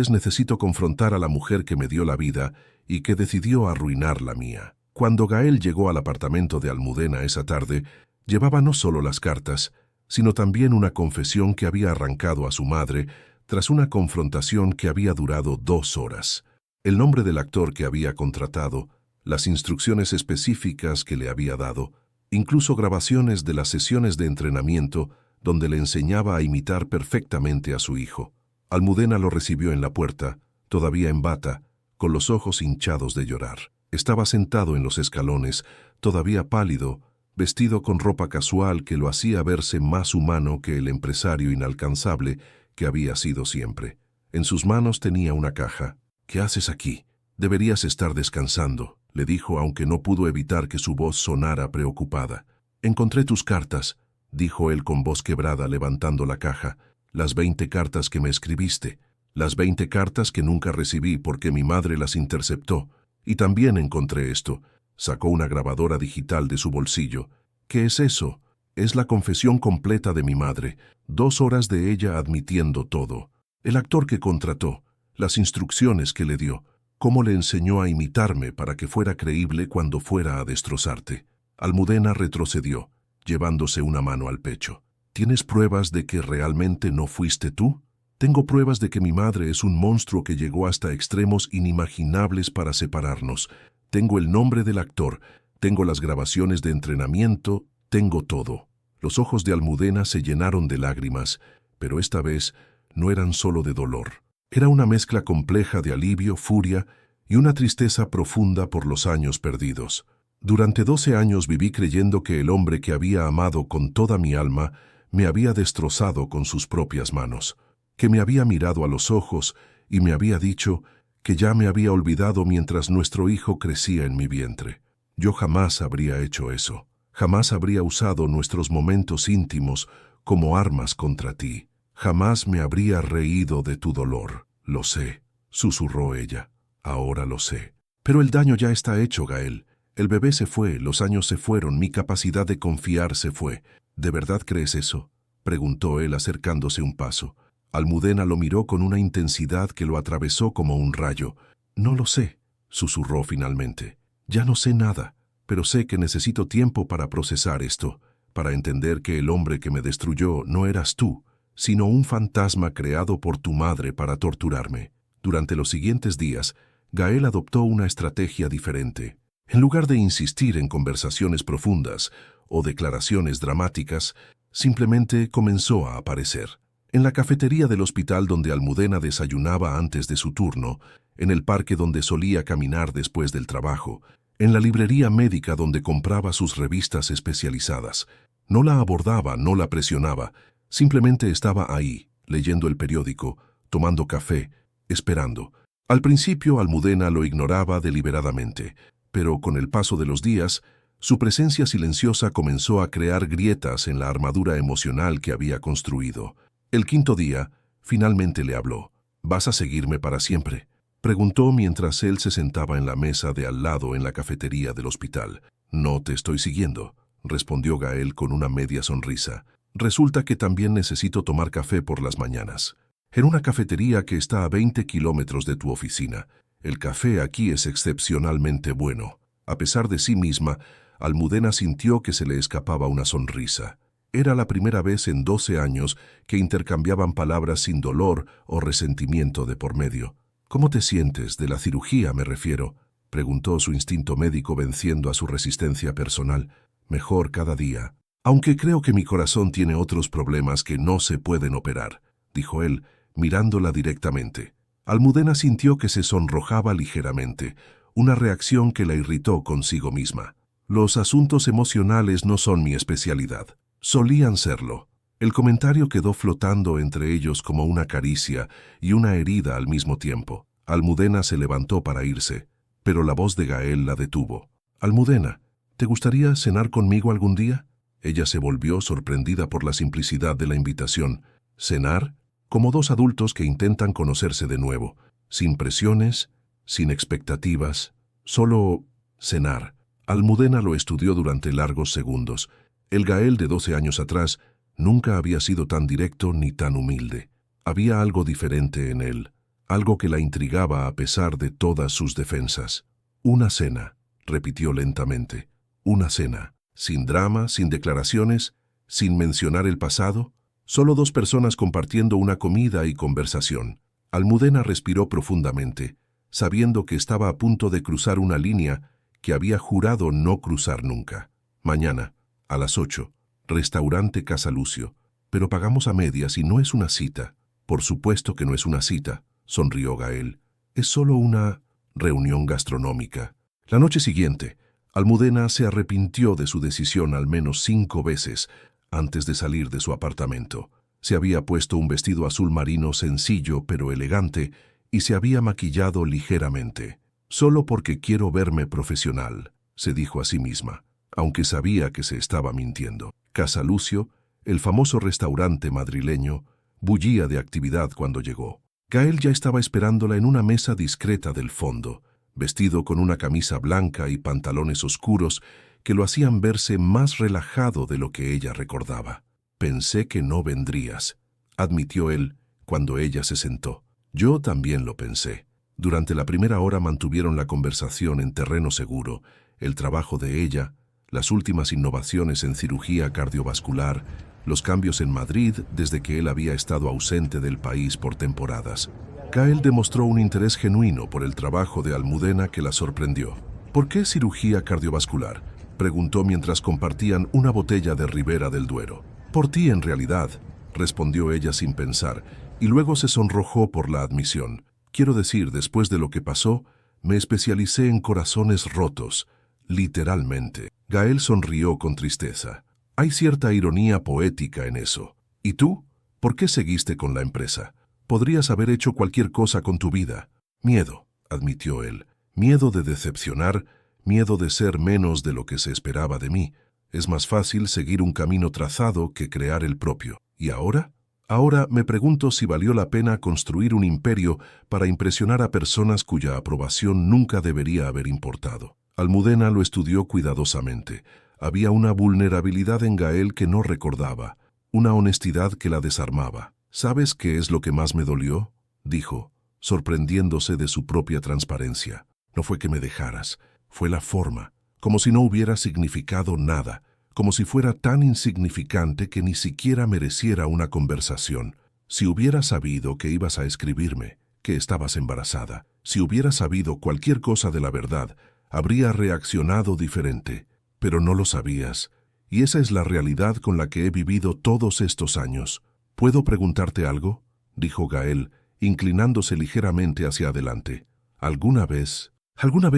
necesito confrontar a la mujer que me dio la vida y que decidió arruinar la mía. Cuando Gael llegó al apartamento de Almudena esa tarde, llevaba no solo las cartas, sino también una confesión que había arrancado a su madre tras una confrontación que había durado 2 horas. El nombre del actor que había contratado, las instrucciones específicas que le había dado, incluso grabaciones de las sesiones de entrenamiento donde le enseñaba a imitar perfectamente a su hijo. Almudena lo recibió en la puerta, todavía en bata, con los ojos hinchados de llorar. Estaba sentado en los escalones, todavía pálido, vestido con ropa casual que lo hacía verse más humano que el empresario inalcanzable que había sido siempre. En sus manos tenía una caja. «¿Qué haces aquí? Deberías estar descansando», le dijo, aunque no pudo evitar que su voz sonara preocupada. «Encontré tus cartas», dijo él con voz quebrada levantando la caja. «Las 20 cartas que me escribiste. Las 20 cartas que nunca recibí porque mi madre las interceptó. Y también encontré esto». Sacó una grabadora digital de su bolsillo. «¿Qué es eso?» «Es la confesión completa de mi madre. 2 horas de ella admitiendo todo. El actor que contrató. Las instrucciones que le dio. Cómo le enseñó a imitarme para que fuera creíble cuando fuera a destrozarte». Almudena retrocedió, llevándose una mano al pecho. «¿Tienes pruebas de que realmente no fuiste tú?» «Tengo pruebas de que mi madre es un monstruo que llegó hasta extremos inimaginables para separarnos. Tengo el nombre del actor, tengo las grabaciones de entrenamiento, tengo todo». Los ojos de Almudena se llenaron de lágrimas, pero esta vez no eran solo de dolor. Era una mezcla compleja de alivio, furia y una tristeza profunda por los años perdidos. «Durante 12 años viví creyendo que el hombre que había amado con toda mi alma me había destrozado con sus propias manos, que me había mirado a los ojos y me había dicho que ya me había olvidado mientras nuestro hijo crecía en mi vientre. Yo jamás habría hecho eso. Jamás habría usado nuestros momentos íntimos como armas contra ti. Jamás me habría reído de tu dolor». «Lo sé», susurró ella. «Ahora lo sé. Pero el daño ya está hecho, Gael. El bebé se fue, los años se fueron, mi capacidad de confiar se fue». «¿De verdad crees eso?», preguntó él acercándose un paso. Almudena lo miró con una intensidad que lo atravesó como un rayo. «No lo sé», susurró finalmente. «Ya no sé nada, pero sé que necesito tiempo para procesar esto, para entender que el hombre que me destruyó no eras tú, sino un fantasma creado por tu madre para torturarme». Durante los siguientes días, Gael adoptó una estrategia diferente. En lugar de insistir en conversaciones profundas o declaraciones dramáticas, simplemente comenzó a aparecer. En la cafetería del hospital donde Almudena desayunaba antes de su turno, en el parque donde solía caminar después del trabajo, en la librería médica donde compraba sus revistas especializadas. No la abordaba, no la presionaba, simplemente estaba ahí, leyendo el periódico, tomando café, esperando. Al principio Almudena lo ignoraba deliberadamente, pero con el paso de los días, su presencia silenciosa comenzó a crear grietas en la armadura emocional que había construido. El 5.º día, finalmente le habló. «¿Vas a seguirme para siempre?», preguntó mientras él se sentaba en la mesa de al lado en la cafetería del hospital. «No te estoy siguiendo», respondió Gael con una media sonrisa. «Resulta que también necesito tomar café por las mañanas. En una cafetería que está a 20 kilómetros de tu oficina. El café aquí es excepcionalmente bueno». A pesar de sí misma, Almudena sintió que se le escapaba una sonrisa. Era la primera vez en 12 años que intercambiaban palabras sin dolor o resentimiento de por medio. «¿Cómo te sientes? De la cirugía, me refiero», preguntó su instinto médico venciendo a su resistencia personal. «Mejor cada día. Aunque creo que mi corazón tiene otros problemas que no se pueden operar», dijo él, mirándola directamente. Almudena sintió que se sonrojaba ligeramente, una reacción que la irritó consigo misma. «Los asuntos emocionales no son mi especialidad». Solían serlo. El comentario quedó flotando entre ellos como una caricia y una herida al mismo tiempo. Almudena se levantó para irse, pero la voz de Gael la detuvo. «Almudena, ¿Te gustaría cenar conmigo algún día? Ella se volvió sorprendida por la simplicidad de la invitación. ¿Cenar? Como dos adultos que intentan conocerse de nuevo, sin presiones, sin expectativas, solo cenar. Almudena lo estudió durante largos segundos. El Gael de 12 años atrás nunca había sido tan directo ni tan humilde. Había algo diferente en él, algo que la intrigaba a pesar de todas sus defensas. Una cena, repitió lentamente. Una cena, sin drama, sin declaraciones, sin mencionar el pasado. Solo dos personas compartiendo una comida y conversación. Almudena respiró profundamente, sabiendo que estaba a punto de cruzar una línea que había jurado no cruzar nunca. Mañana, a las 8, restaurante Casa Lucio. Pero pagamos a medias y no es una cita. Por supuesto que no es una cita, sonrió Gael. Es solo una reunión gastronómica. La noche siguiente, Almudena se arrepintió de su decisión al menos 5 veces antes de salir de su apartamento. Se había puesto un vestido azul marino sencillo pero elegante y se había maquillado ligeramente. Solo porque quiero verme profesional, se dijo a sí misma, aunque sabía que se estaba mintiendo. Casa Lucio, el famoso restaurante madrileño, bullía de actividad cuando llegó. Gael ya estaba esperándola en una mesa discreta del fondo, vestido con una camisa blanca y pantalones oscuros que lo hacían verse más relajado de lo que ella recordaba. Pensé que no vendrías, admitió él cuando ella se sentó. Yo también lo pensé. Durante la primera hora mantuvieron la conversación en terreno seguro, el trabajo de ella, las últimas innovaciones en cirugía cardiovascular, los cambios en Madrid desde que él había estado ausente del país por temporadas. Gael demostró un interés genuino por el trabajo de Almudena que la sorprendió. ¿Por qué cirugía cardiovascular?, preguntó mientras compartían una botella de Ribera del Duero. Por ti, en realidad, respondió ella sin pensar, y luego se sonrojó por la admisión. Quiero decir, después de lo que pasó, me especialicé en corazones rotos, literalmente. Gael sonrió con tristeza. Hay cierta ironía poética en eso. ¿Y tú? ¿Por qué seguiste con la empresa? Podrías haber hecho cualquier cosa con tu vida. Miedo, admitió él. Miedo de decepcionar, miedo de ser menos de lo que se esperaba de mí. Es más fácil seguir un camino trazado que crear el propio. ¿Y ahora? Ahora me pregunto si valió la pena construir un imperio para impresionar a personas cuya aprobación nunca debería haber importado. Almudena lo estudió cuidadosamente. Había una vulnerabilidad en Gael que no recordaba, una honestidad que la desarmaba. ¿Sabes qué es lo que más me dolió?, dijo, sorprendiéndose de su propia transparencia. No fue que me dejaras, fue la forma, como si no hubiera significado nada, como si fuera tan insignificante que ni siquiera mereciera una conversación. Si hubiera sabido que ibas a escribirme, que estabas embarazada, si hubiera sabido cualquier cosa de la verdad, habría reaccionado diferente, pero no lo sabías, y esa es la realidad con la que he vivido todos estos años. ¿Puedo preguntarte algo?, dijo Gael, inclinándose ligeramente hacia adelante. ¿Alguna vez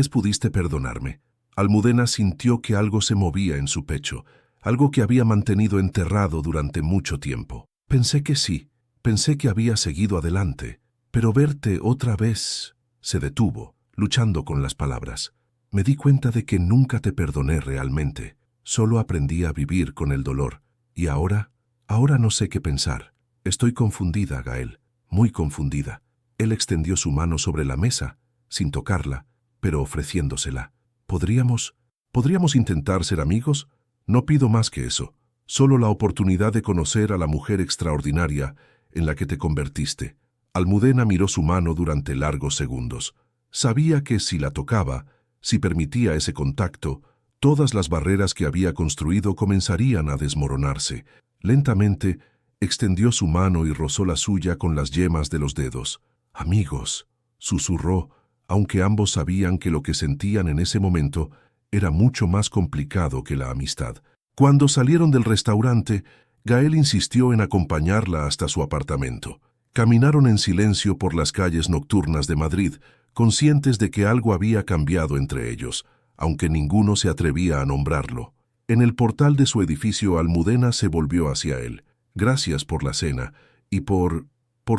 pudiste perdonarme? Almudena sintió que algo se movía en su pecho, algo que había mantenido enterrado durante mucho tiempo. Pensé que sí, pensé que había seguido adelante, pero verte otra vez... Se detuvo, luchando con las palabras. Me di cuenta de que nunca te perdoné realmente, solo aprendí a vivir con el dolor. Y ahora no sé qué pensar. Estoy confundida, Gael, muy confundida. Él extendió su mano sobre la mesa, sin tocarla, pero ofreciéndosela. ¿Podríamos intentar ser amigos? No pido más que eso, solo la oportunidad de conocer a la mujer extraordinaria en la que te convertiste. Almudena miró su mano durante largos segundos. Sabía que si la tocaba, si permitía ese contacto, todas las barreras que había construido comenzarían a desmoronarse. Lentamente, extendió su mano y rozó la suya con las yemas de los dedos. «Amigos», susurró, aunque ambos sabían que lo que sentían en ese momento era mucho más complicado que la amistad. Cuando salieron del restaurante, Gael insistió en acompañarla hasta su apartamento. Caminaron en silencio por las calles nocturnas de Madrid, conscientes de que algo había cambiado entre ellos, aunque ninguno se atrevía a nombrarlo. En el portal de su edificio, Almudena se volvió hacia él. Gracias por la cena y por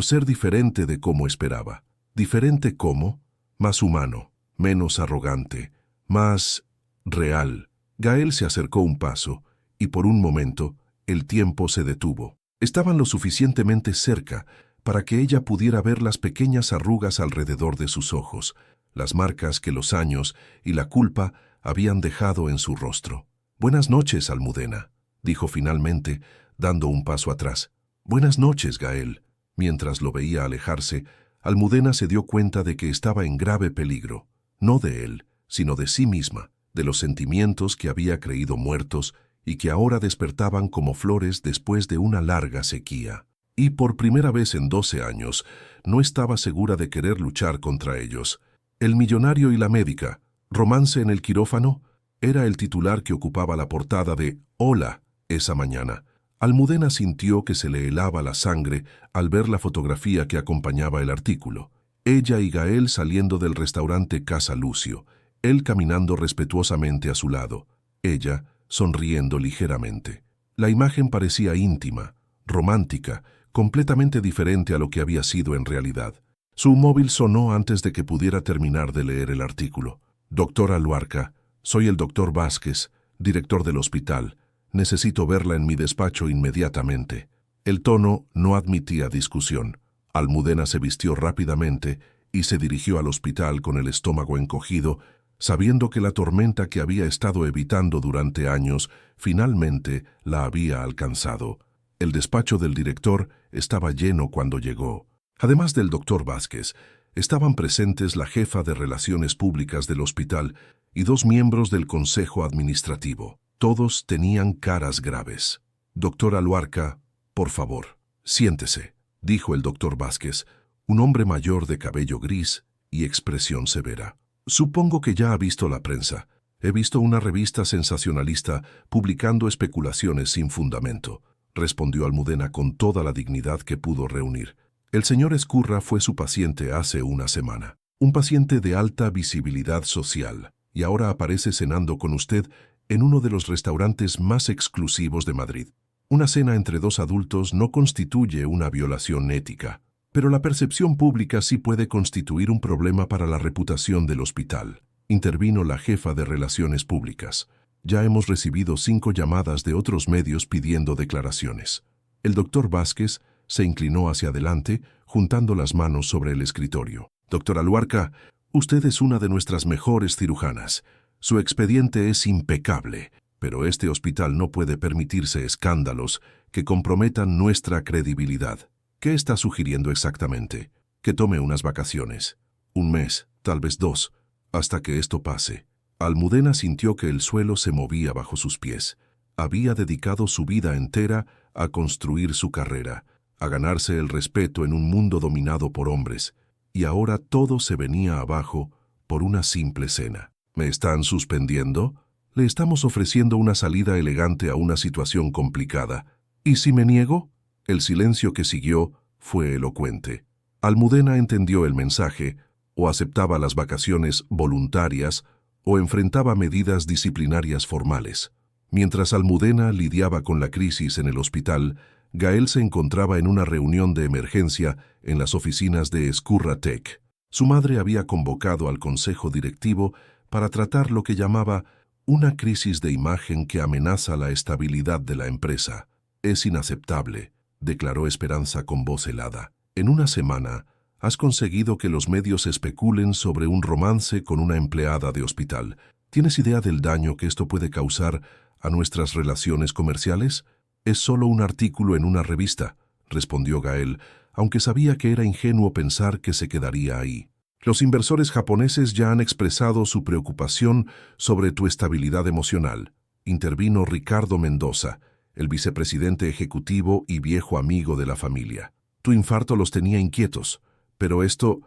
ser diferente de como esperaba. ¿Diferente cómo? Más humano, menos arrogante, más real. Gael se acercó un paso, y por un momento, el tiempo se detuvo. Estaban lo suficientemente cerca para que ella pudiera ver las pequeñas arrugas alrededor de sus ojos, las marcas que los años y la culpa habían dejado en su rostro. «Buenas noches, Almudena», dijo finalmente, dando un paso atrás. «Buenas noches, Gael». Mientras lo veía alejarse, Almudena se dio cuenta de que estaba en grave peligro, no de él, sino de sí misma, de los sentimientos que había creído muertos y que ahora despertaban como flores después de una larga sequía. Y por primera vez en 12 años, no estaba segura de querer luchar contra ellos. El millonario y la médica, romance en el quirófano, era el titular que ocupaba la portada de Hola esa mañana. Almudena sintió que se le helaba la sangre al ver la fotografía que acompañaba el artículo. Ella y Gael saliendo del restaurante Casa Lucio, él caminando respetuosamente a su lado, ella sonriendo ligeramente. La imagen parecía íntima, romántica, completamente diferente a lo que había sido en realidad. Su móvil sonó antes de que pudiera terminar de leer el artículo. «Doctora Luarca, soy el doctor Vázquez, director del hospital. Necesito verla en mi despacho inmediatamente». El tono no admitía discusión. Almudena se vistió rápidamente y se dirigió al hospital con el estómago encogido, sabiendo que la tormenta que había estado evitando durante años finalmente la había alcanzado. El despacho del director estaba lleno cuando llegó. Además del doctor Vázquez, estaban presentes la jefa de Relaciones Públicas del hospital y 2 miembros del Consejo Administrativo. Todos tenían caras graves. «Doctora Luarca, por favor, siéntese», dijo el doctor Vázquez, un hombre mayor de cabello gris y expresión severa. «Supongo que ya ha visto la prensa. He visto una revista sensacionalista publicando especulaciones sin fundamento», respondió Almudena con toda la dignidad que pudo reunir. «El señor Ezcurra fue su paciente hace una semana. Un paciente de alta visibilidad social, y ahora aparece cenando con usted en uno de los restaurantes más exclusivos de Madrid. Una cena entre 2 adultos no constituye una violación ética, pero la percepción pública sí puede constituir un problema para la reputación del hospital», intervino la jefa de Relaciones Públicas. «Ya hemos recibido 5 llamadas de otros medios pidiendo declaraciones». El doctor Vázquez se inclinó hacia adelante, juntando las manos sobre el escritorio. «Doctora Luarca, usted es una de nuestras mejores cirujanas. Su expediente es impecable, pero este hospital no puede permitirse escándalos que comprometan nuestra credibilidad. ¿Qué está sugiriendo exactamente? Que tome unas vacaciones. 1 mes, tal vez 2, hasta que esto pase». Almudena sintió que el suelo se movía bajo sus pies. Había dedicado su vida entera a construir su carrera, a ganarse el respeto en un mundo dominado por hombres, y ahora todo se venía abajo por una simple cena. «¿Me están suspendiendo? Le estamos ofreciendo una salida elegante a una situación complicada. ¿Y si me niego?». El silencio que siguió fue elocuente. Almudena entendió el mensaje, o aceptaba las vacaciones voluntarias, o enfrentaba medidas disciplinarias formales. Mientras Almudena lidiaba con la crisis en el hospital, Gael se encontraba en una reunión de emergencia en las oficinas de Ezcurra Tech. Su madre había convocado al consejo directivo para tratar lo que llamaba una crisis de imagen que amenaza la estabilidad de la empresa. «Es inaceptable», declaró Esperanza con voz helada. «En una semana has conseguido que los medios especulen sobre un romance con una empleada de hospital. ¿Tienes idea del daño que esto puede causar a nuestras relaciones comerciales?» «Es solo un artículo en una revista», respondió Gael, aunque sabía que era ingenuo pensar que se quedaría ahí. «Los inversores japoneses ya han expresado su preocupación sobre tu estabilidad emocional», intervino Ricardo Mendoza, el vicepresidente ejecutivo y viejo amigo de la familia. «Tu infarto los tenía inquietos, pero esto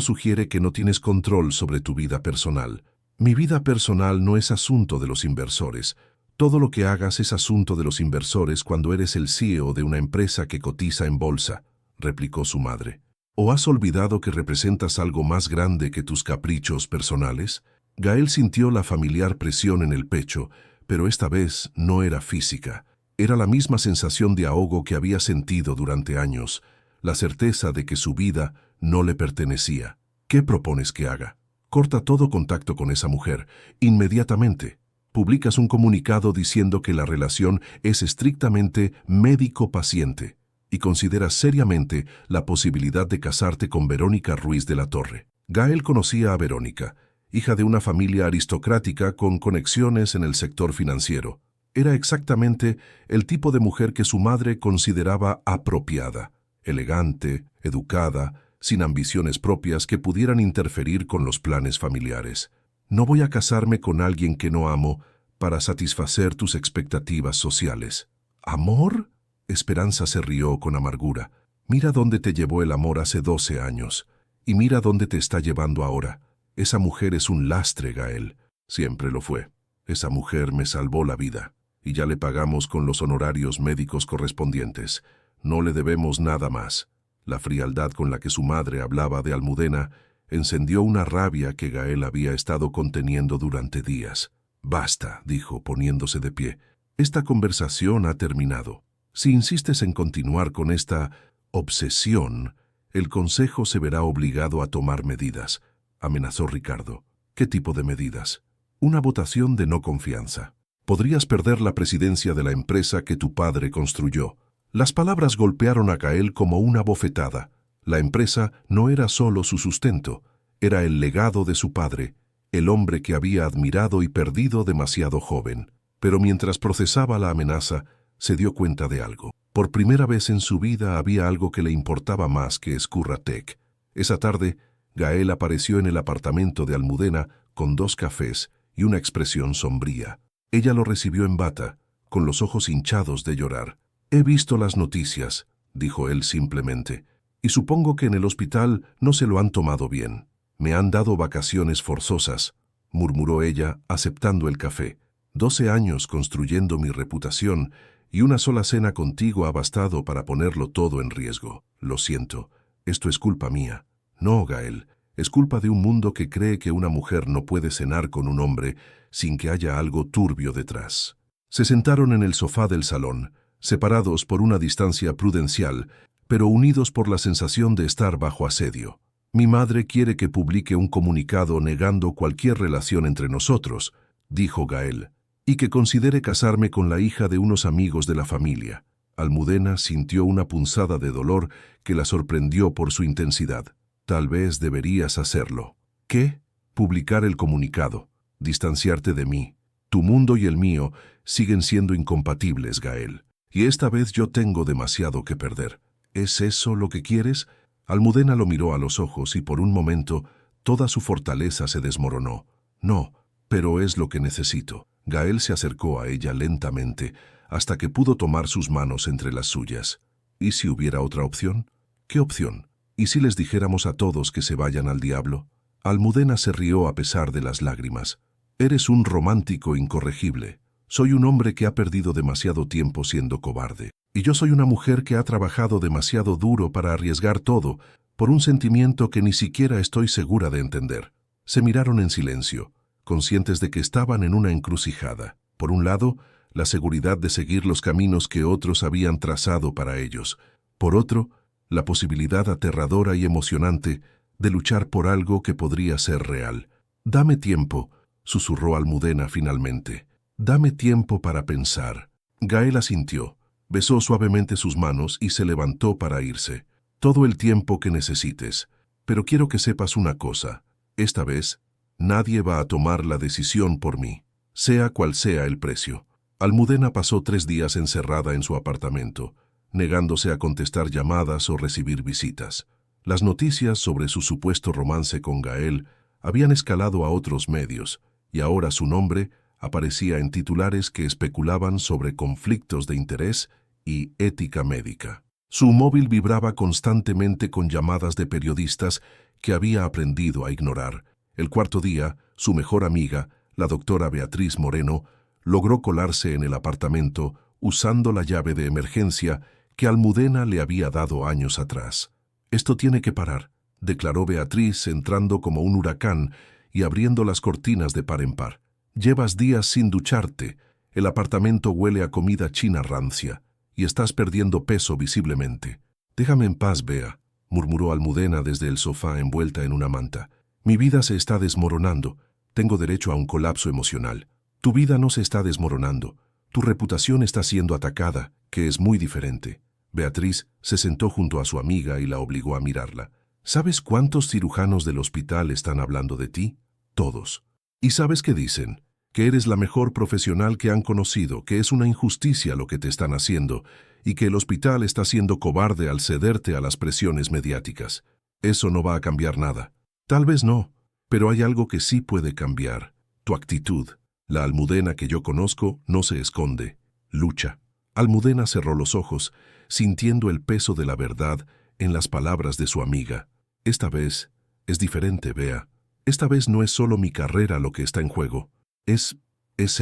sugiere que no tienes control sobre tu vida personal». «Mi vida personal no es asunto de los inversores. Todo lo que hagas es asunto de los inversores cuando eres el CEO de una empresa que cotiza en bolsa», replicó su madre. «¿O has olvidado que representas algo más grande que tus caprichos personales?». Gael sintió la familiar presión en el pecho, pero esta vez no era física. Era la misma sensación de ahogo que había sentido durante años, la certeza de que su vida no le pertenecía. «¿Qué propones que haga?». «Corta todo contacto con esa mujer, inmediatamente». Publicas un comunicado diciendo que la relación es estrictamente médico-paciente y consideras seriamente la posibilidad de casarte con Verónica Ruiz de la Torre. Gael conocía a Verónica, hija de una familia aristocrática con conexiones en el sector financiero. Era exactamente el tipo de mujer que su madre consideraba apropiada, elegante, educada, sin ambiciones propias que pudieran interferir con los planes familiares. No voy a casarme con alguien que no amo para satisfacer tus expectativas sociales. ¿Amor? Esperanza se rió con amargura. Mira dónde te llevó el amor hace 12 años, y mira dónde te está llevando ahora. Esa mujer es un lastre, Gael. Siempre lo fue. Esa mujer me salvó la vida, y ya le pagamos con los honorarios médicos correspondientes. No le debemos nada más. La frialdad con la que su madre hablaba de Almudena encendió una rabia que Gael había estado conteniendo durante días. «Basta», dijo, poniéndose de pie. «Esta conversación ha terminado. Si insistes en continuar con esta obsesión, el consejo se verá obligado a tomar medidas», amenazó Ricardo. «¿Qué tipo de medidas?» «Una votación de no confianza. Podrías perder la presidencia de la empresa que tu padre construyó». Las palabras golpearon a Gael como una bofetada. La empresa no era solo su sustento, era el legado de su padre, el hombre que había admirado y perdido demasiado joven. Pero mientras procesaba la amenaza, se dio cuenta de algo. Por primera vez en su vida había algo que le importaba más que Scurratec. Esa tarde, Gael apareció en el apartamento de Almudena con 2 cafés y una expresión sombría. Ella lo recibió en bata, con los ojos hinchados de llorar. «He visto las noticias», dijo él simplemente, «y supongo que en el hospital no se lo han tomado bien. Me han dado vacaciones forzosas», murmuró ella, aceptando el café. 12 años construyendo mi reputación y una sola cena contigo ha bastado para ponerlo todo en riesgo. Lo siento, esto es culpa mía». «No, Gael, es culpa de un mundo que cree que una mujer no puede cenar con un hombre sin que haya algo turbio detrás». Se sentaron en el sofá del salón, separados por una distancia prudencial, pero unidos por la sensación de estar bajo asedio. «Mi madre quiere que publique un comunicado negando cualquier relación entre nosotros», dijo Gael, «y que considere casarme con la hija de unos amigos de la familia». Almudena sintió una punzada de dolor que la sorprendió por su intensidad. «Tal vez deberías hacerlo». «¿Qué?» «Publicar el comunicado. Distanciarte de mí. Tu mundo y el mío siguen siendo incompatibles, Gael. Y esta vez yo tengo demasiado que perder». «¿Es eso lo que quieres?» Almudena lo miró a los ojos y por un momento toda su fortaleza se desmoronó. «No, pero es lo que necesito». Gael se acercó a ella lentamente hasta que pudo tomar sus manos entre las suyas. ¿Y si hubiera otra opción? ¿Qué opción? ¿Y si les dijéramos a todos que se vayan al diablo? Almudena se rió a pesar de las lágrimas. «Eres un romántico incorregible. Soy un hombre que ha perdido demasiado tiempo siendo cobarde. Y yo soy una mujer que ha trabajado demasiado duro para arriesgar todo por un sentimiento que ni siquiera estoy segura de entender». Se miraron en silencio, conscientes de que estaban en una encrucijada. Por un lado, la seguridad de seguir los caminos que otros habían trazado para ellos. Por otro, la posibilidad aterradora y emocionante de luchar por algo que podría ser real. «Dame tiempo», susurró Almudena finalmente. «Dame tiempo para pensar». Gael asintió, besó suavemente sus manos y se levantó para irse. «Todo el tiempo que necesites. Pero quiero que sepas una cosa. Esta vez, nadie va a tomar la decisión por mí, sea cual sea el precio». Almudena pasó 3 días encerrada en su apartamento, negándose a contestar llamadas o recibir visitas. Las noticias sobre su supuesto romance con Gael habían escalado a otros medios, y ahora su nombre aparecía en titulares que especulaban sobre conflictos de interés y ética médica. Su móvil vibraba constantemente con llamadas de periodistas que había aprendido a ignorar. El cuarto día, su mejor amiga, la doctora Beatriz Moreno, logró colarse en el apartamento usando la llave de emergencia que Almudena le había dado años atrás. «Esto tiene que parar», declaró Beatriz entrando como un huracán y abriendo las cortinas de par en par. «Llevas días sin ducharte, el apartamento huele a comida china rancia y estás perdiendo peso visiblemente». «Déjame en paz, Bea», murmuró Almudena desde el sofá envuelta en una manta. «Mi vida se está desmoronando. Tengo derecho a un colapso emocional». Tu vida no se está desmoronando. Tu reputación está siendo atacada, que es muy diferente. Beatriz se sentó junto a su amiga y la obligó a mirarla. ¿Sabes cuántos cirujanos del hospital están hablando de ti? Todos. ¿Y sabes qué dicen? Que eres la mejor profesional que han conocido, que es una injusticia lo que te están haciendo y que el hospital está siendo cobarde al cederte a las presiones mediáticas. Eso no va a cambiar nada. Tal vez no, pero hay algo que sí puede cambiar. Tu actitud. La Almudena que yo conozco no se esconde, lucha. Almudena cerró los ojos, sintiendo el peso de la verdad en las palabras de su amiga. Esta vez es diferente, Bea. Esta vez no es solo mi carrera lo que está en juego. Es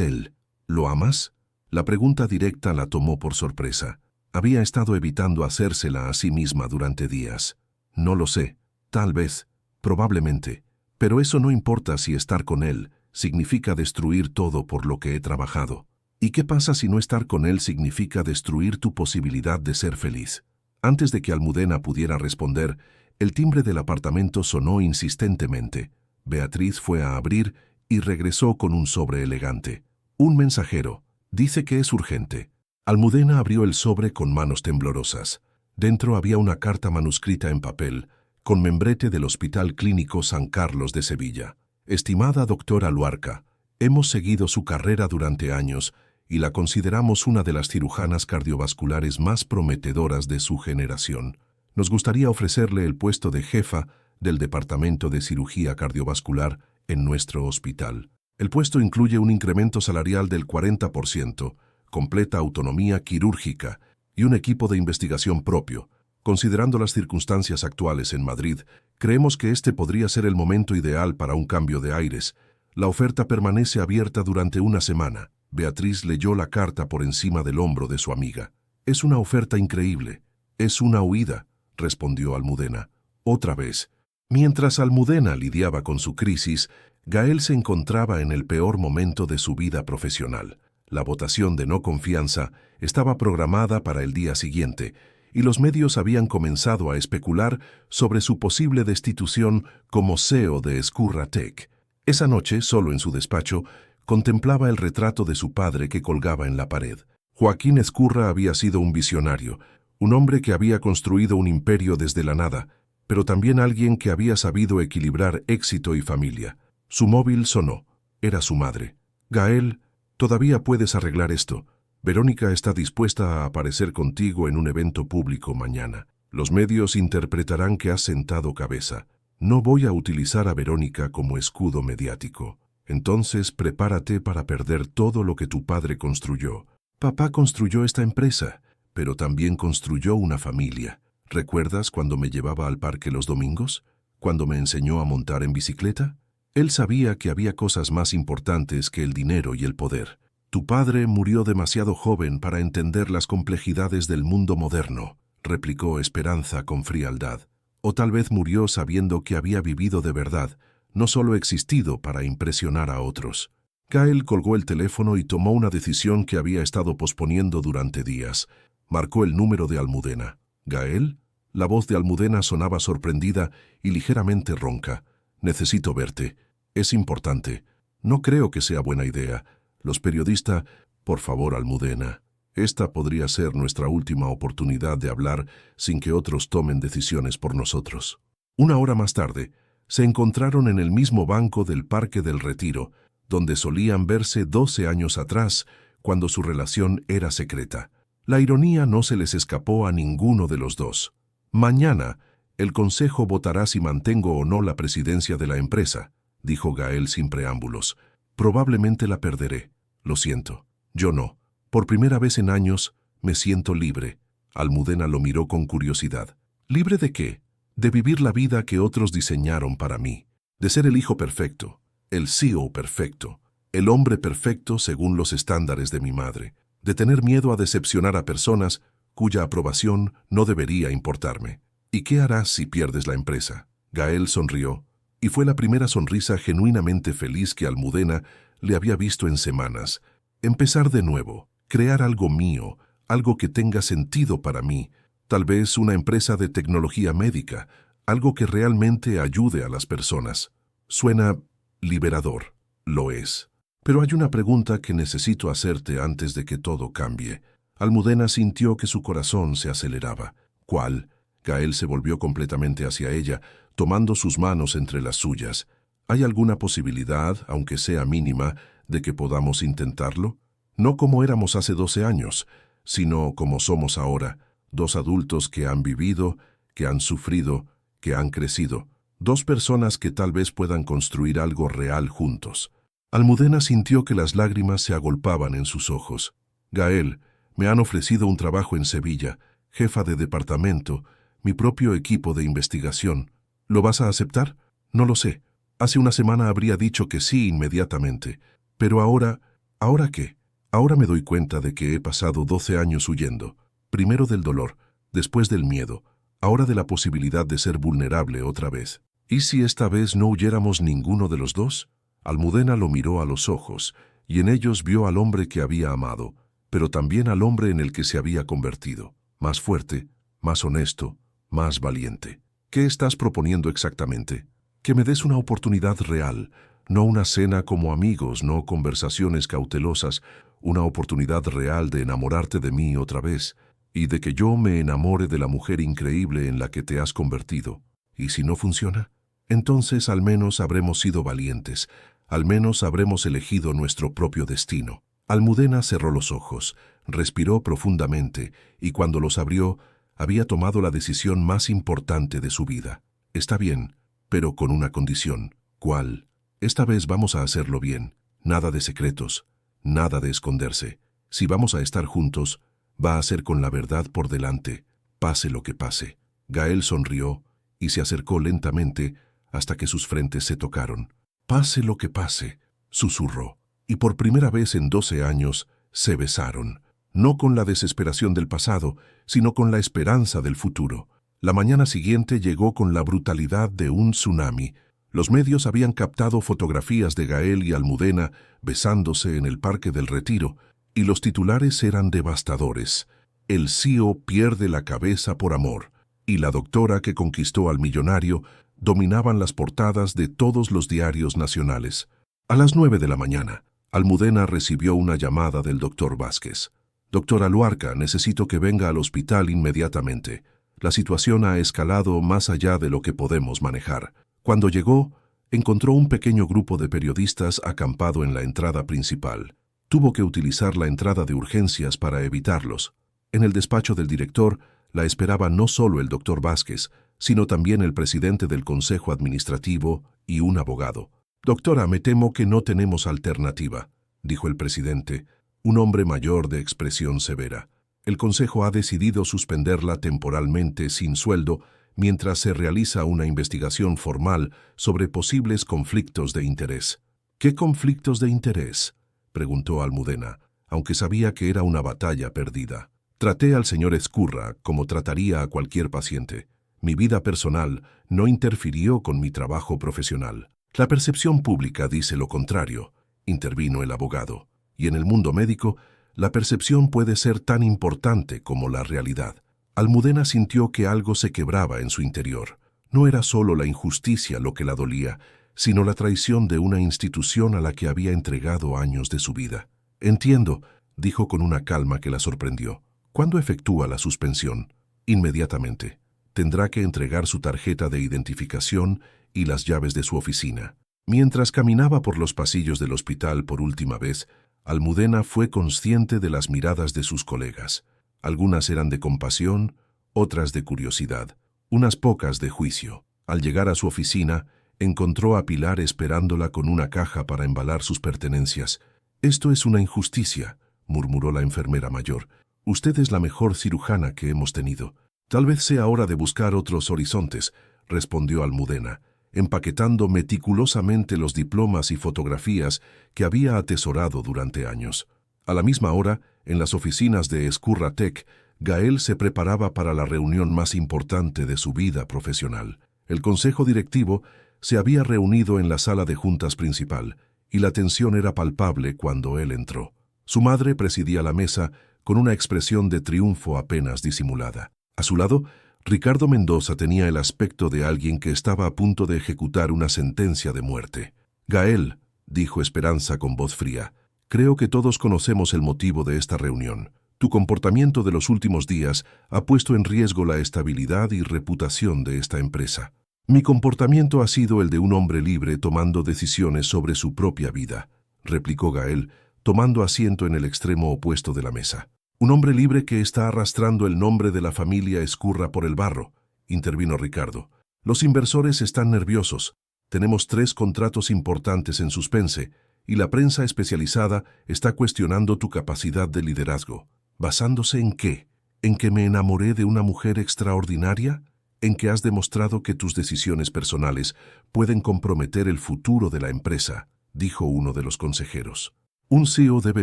él. ¿Lo amas? La pregunta directa la tomó por sorpresa. Había estado evitando hacérsela a sí misma durante días. No lo sé. Tal vez. Probablemente. Pero eso no importa si estar con él significa destruir todo por lo que he trabajado. ¿Y qué pasa si no estar con él significa destruir tu posibilidad de ser feliz? Antes de que Almudena pudiera responder, el timbre del apartamento sonó insistentemente. Beatriz fue a abrir y regresó con un sobre elegante. Un mensajero. Dice que es urgente. Almudena abrió el sobre con manos temblorosas. Dentro había una carta manuscrita en papel, con membrete del Hospital Clínico San Carlos de Sevilla. Estimada doctora Luarca, hemos seguido su carrera durante años y la consideramos una de las cirujanas cardiovasculares más prometedoras de su generación. Nos gustaría ofrecerle el puesto de jefa del Departamento de Cirugía Cardiovascular en nuestro hospital. El puesto incluye un incremento salarial del 40%, completa autonomía quirúrgica y un equipo de investigación propio. Considerando las circunstancias actuales en Madrid, creemos que este podría ser el momento ideal para un cambio de aires. La oferta permanece abierta durante una semana. Beatriz leyó la carta por encima del hombro de su amiga. Es una oferta increíble. Es una huida, respondió Almudena. Otra vez. Mientras Almudena lidiaba con su crisis, Gael se encontraba en el peor momento de su vida profesional. La votación de no confianza estaba programada para el día siguiente, y los medios habían comenzado a especular sobre su posible destitución como CEO de Escurra Tech. Esa noche, solo en su despacho, contemplaba el retrato de su padre que colgaba en la pared. Joaquín Escurra había sido un visionario, un hombre que había construido un imperio desde la nada, pero también alguien que había sabido equilibrar éxito y familia. Su móvil sonó. Era su madre. Gael, todavía puedes arreglar esto. Verónica está dispuesta a aparecer contigo en un evento público mañana. Los medios interpretarán que has sentado cabeza. No voy a utilizar a Verónica como escudo mediático. Entonces prepárate para perder todo lo que tu padre construyó. Papá construyó esta empresa, pero también construyó una familia. ¿Recuerdas cuando me llevaba al parque los domingos? ¿Cuando me enseñó a montar en bicicleta? Él sabía que había cosas más importantes que el dinero y el poder. Tu padre murió demasiado joven para entender las complejidades del mundo moderno, replicó Esperanza con frialdad. O tal vez murió sabiendo que había vivido de verdad, no solo existido para impresionar a otros. Gael colgó el teléfono y tomó una decisión que había estado posponiendo durante días. Marcó el número de Almudena. ¿Gael? La voz de Almudena sonaba sorprendida y ligeramente ronca. Necesito verte. Es importante. No creo que sea buena idea. Los periodistas, por favor, Almudena, esta podría ser nuestra última oportunidad de hablar sin que otros tomen decisiones por nosotros. Una hora más tarde, se encontraron en el mismo banco del Parque del Retiro, donde solían verse 12 años atrás, cuando su relación era secreta. La ironía no se les escapó a ninguno de los dos. Mañana, el Consejo votará si mantengo o no la presidencia de la empresa, dijo Gael sin preámbulos. Probablemente la perderé. Lo siento. Yo no. Por primera vez en años, me siento libre. Almudena lo miró con curiosidad. ¿Libre de qué? De vivir la vida que otros diseñaron para mí. De ser el hijo perfecto, el CEO perfecto, el hombre perfecto según los estándares de mi madre. De tener miedo a decepcionar a personas cuya aprobación no debería importarme. ¿Y qué harás si pierdes la empresa? Gael sonrió, y fue la primera sonrisa genuinamente feliz que Almudena le había visto en semanas. Empezar de nuevo, crear algo mío, algo que tenga sentido para mí, tal vez una empresa de tecnología médica, algo que realmente ayude a las personas. Suena liberador, lo es. Pero hay una pregunta que necesito hacerte antes de que todo cambie. Almudena sintió que su corazón se aceleraba. ¿Cuál? Gael se volvió completamente hacia ella, tomando sus manos entre las suyas. ¿Hay alguna posibilidad, aunque sea mínima, de que podamos intentarlo? No como éramos hace 12 años, sino como somos ahora, dos adultos que han vivido, que han sufrido, que han crecido, dos personas que tal vez puedan construir algo real juntos. Almudena sintió que las lágrimas se agolpaban en sus ojos. Gael, me han ofrecido un trabajo en Sevilla, jefa de departamento, mi propio equipo de investigación. ¿Lo vas a aceptar? No lo sé. Hace una semana habría dicho que sí inmediatamente. Pero ahora, ¿ahora qué? Ahora me doy cuenta de que he pasado 12 años huyendo. Primero del dolor, después del miedo, ahora de la posibilidad de ser vulnerable otra vez. ¿Y si esta vez no huyéramos ninguno de los dos? Almudena lo miró a los ojos, y en ellos vio al hombre que había amado, pero también al hombre en el que se había convertido, más fuerte, más honesto, más valiente. ¿Qué estás proponiendo exactamente? Que me des una oportunidad real, no una cena como amigos, no conversaciones cautelosas, una oportunidad real de enamorarte de mí otra vez, y de que yo me enamore de la mujer increíble en la que te has convertido. ¿Y si no funciona? Entonces al menos habremos sido valientes, al menos habremos elegido nuestro propio destino. Almudena cerró los ojos, respiró profundamente, y cuando los abrió, había tomado la decisión más importante de su vida. Está bien, pero con una condición. ¿Cuál? Esta vez vamos a hacerlo bien. Nada de secretos, nada de esconderse. Si vamos a estar juntos, va a ser con la verdad por delante, pase lo que pase. Gael sonrió y se acercó lentamente hasta que sus frentes se tocaron. Pase lo que pase, susurró, y por primera vez en 12 años se besaron, no con la desesperación del pasado, sino con la esperanza del futuro. La mañana siguiente llegó con la brutalidad de un tsunami. Los medios habían captado fotografías de Gael y Almudena besándose en el Parque del Retiro, y los titulares eran devastadores. El CEO pierde la cabeza por amor, y la doctora que conquistó al millonario dominaban las portadas de todos los diarios nacionales. A las 9 de la mañana, Almudena recibió una llamada del doctor Vázquez. «Doctora Luarca, necesito que venga al hospital inmediatamente. La situación ha escalado más allá de lo que podemos manejar». Cuando llegó, encontró un pequeño grupo de periodistas acampado en la entrada principal. Tuvo que utilizar la entrada de urgencias para evitarlos. En el despacho del director la esperaba no solo el doctor Vázquez, sino también el presidente del Consejo Administrativo y un abogado. «Doctora, me temo que no tenemos alternativa», dijo el presidente, un hombre mayor de expresión severa. «El Consejo ha decidido suspenderla temporalmente sin sueldo mientras se realiza una investigación formal sobre posibles conflictos de interés». «¿Qué conflictos de interés?», preguntó Almudena, aunque sabía que era una batalla perdida. «Traté al señor Ezcurra como trataría a cualquier paciente. Mi vida personal no interfirió con mi trabajo profesional». «La percepción pública dice lo contrario», intervino el abogado. «Y en el mundo médico, la percepción puede ser tan importante como la realidad». Almudena sintió que algo se quebraba en su interior. No era solo la injusticia lo que la dolía, sino la traición de una institución a la que había entregado años de su vida. «Entiendo», dijo con una calma que la sorprendió. «¿Cuándo efectúa la suspensión?» «Inmediatamente. Tendrá que entregar su tarjeta de identificación y las llaves de su oficina». Mientras caminaba por los pasillos del hospital por última vez, Almudena fue consciente de las miradas de sus colegas. Algunas eran de compasión, otras de curiosidad, unas pocas de juicio. Al llegar a su oficina, encontró a Pilar esperándola con una caja para embalar sus pertenencias. «Esto es una injusticia», murmuró la enfermera mayor. «Usted es la mejor cirujana que hemos tenido». «Tal vez sea hora de buscar otros horizontes», respondió Almudena, empaquetando meticulosamente los diplomas y fotografías que había atesorado durante años. A la misma hora, en las oficinas de Ezcurra Tech, Gael se preparaba para la reunión más importante de su vida profesional. El consejo directivo se había reunido en la sala de juntas principal, y la tensión era palpable cuando él entró. Su madre presidía la mesa con una expresión de triunfo apenas disimulada. A su lado, Ricardo Mendoza tenía el aspecto de alguien que estaba a punto de ejecutar una sentencia de muerte. «Gael», dijo Esperanza con voz fría. Creo que todos conocemos el motivo de esta reunión. Tu comportamiento de los últimos días ha puesto en riesgo la estabilidad y reputación de esta empresa. Mi comportamiento ha sido el de un hombre libre tomando decisiones sobre su propia vida, replicó Gael, tomando asiento en el extremo opuesto de la mesa. Un hombre libre que está arrastrando el nombre de la familia Ezcurra por el barro, intervino Ricardo. Los inversores están nerviosos. Tenemos 3 contratos importantes en suspense y la prensa especializada está cuestionando tu capacidad de liderazgo. ¿Basándose en qué? ¿En que me enamoré de una mujer extraordinaria? ¿En que has demostrado que tus decisiones personales pueden comprometer el futuro de la empresa?, dijo uno de los consejeros. Un CEO debe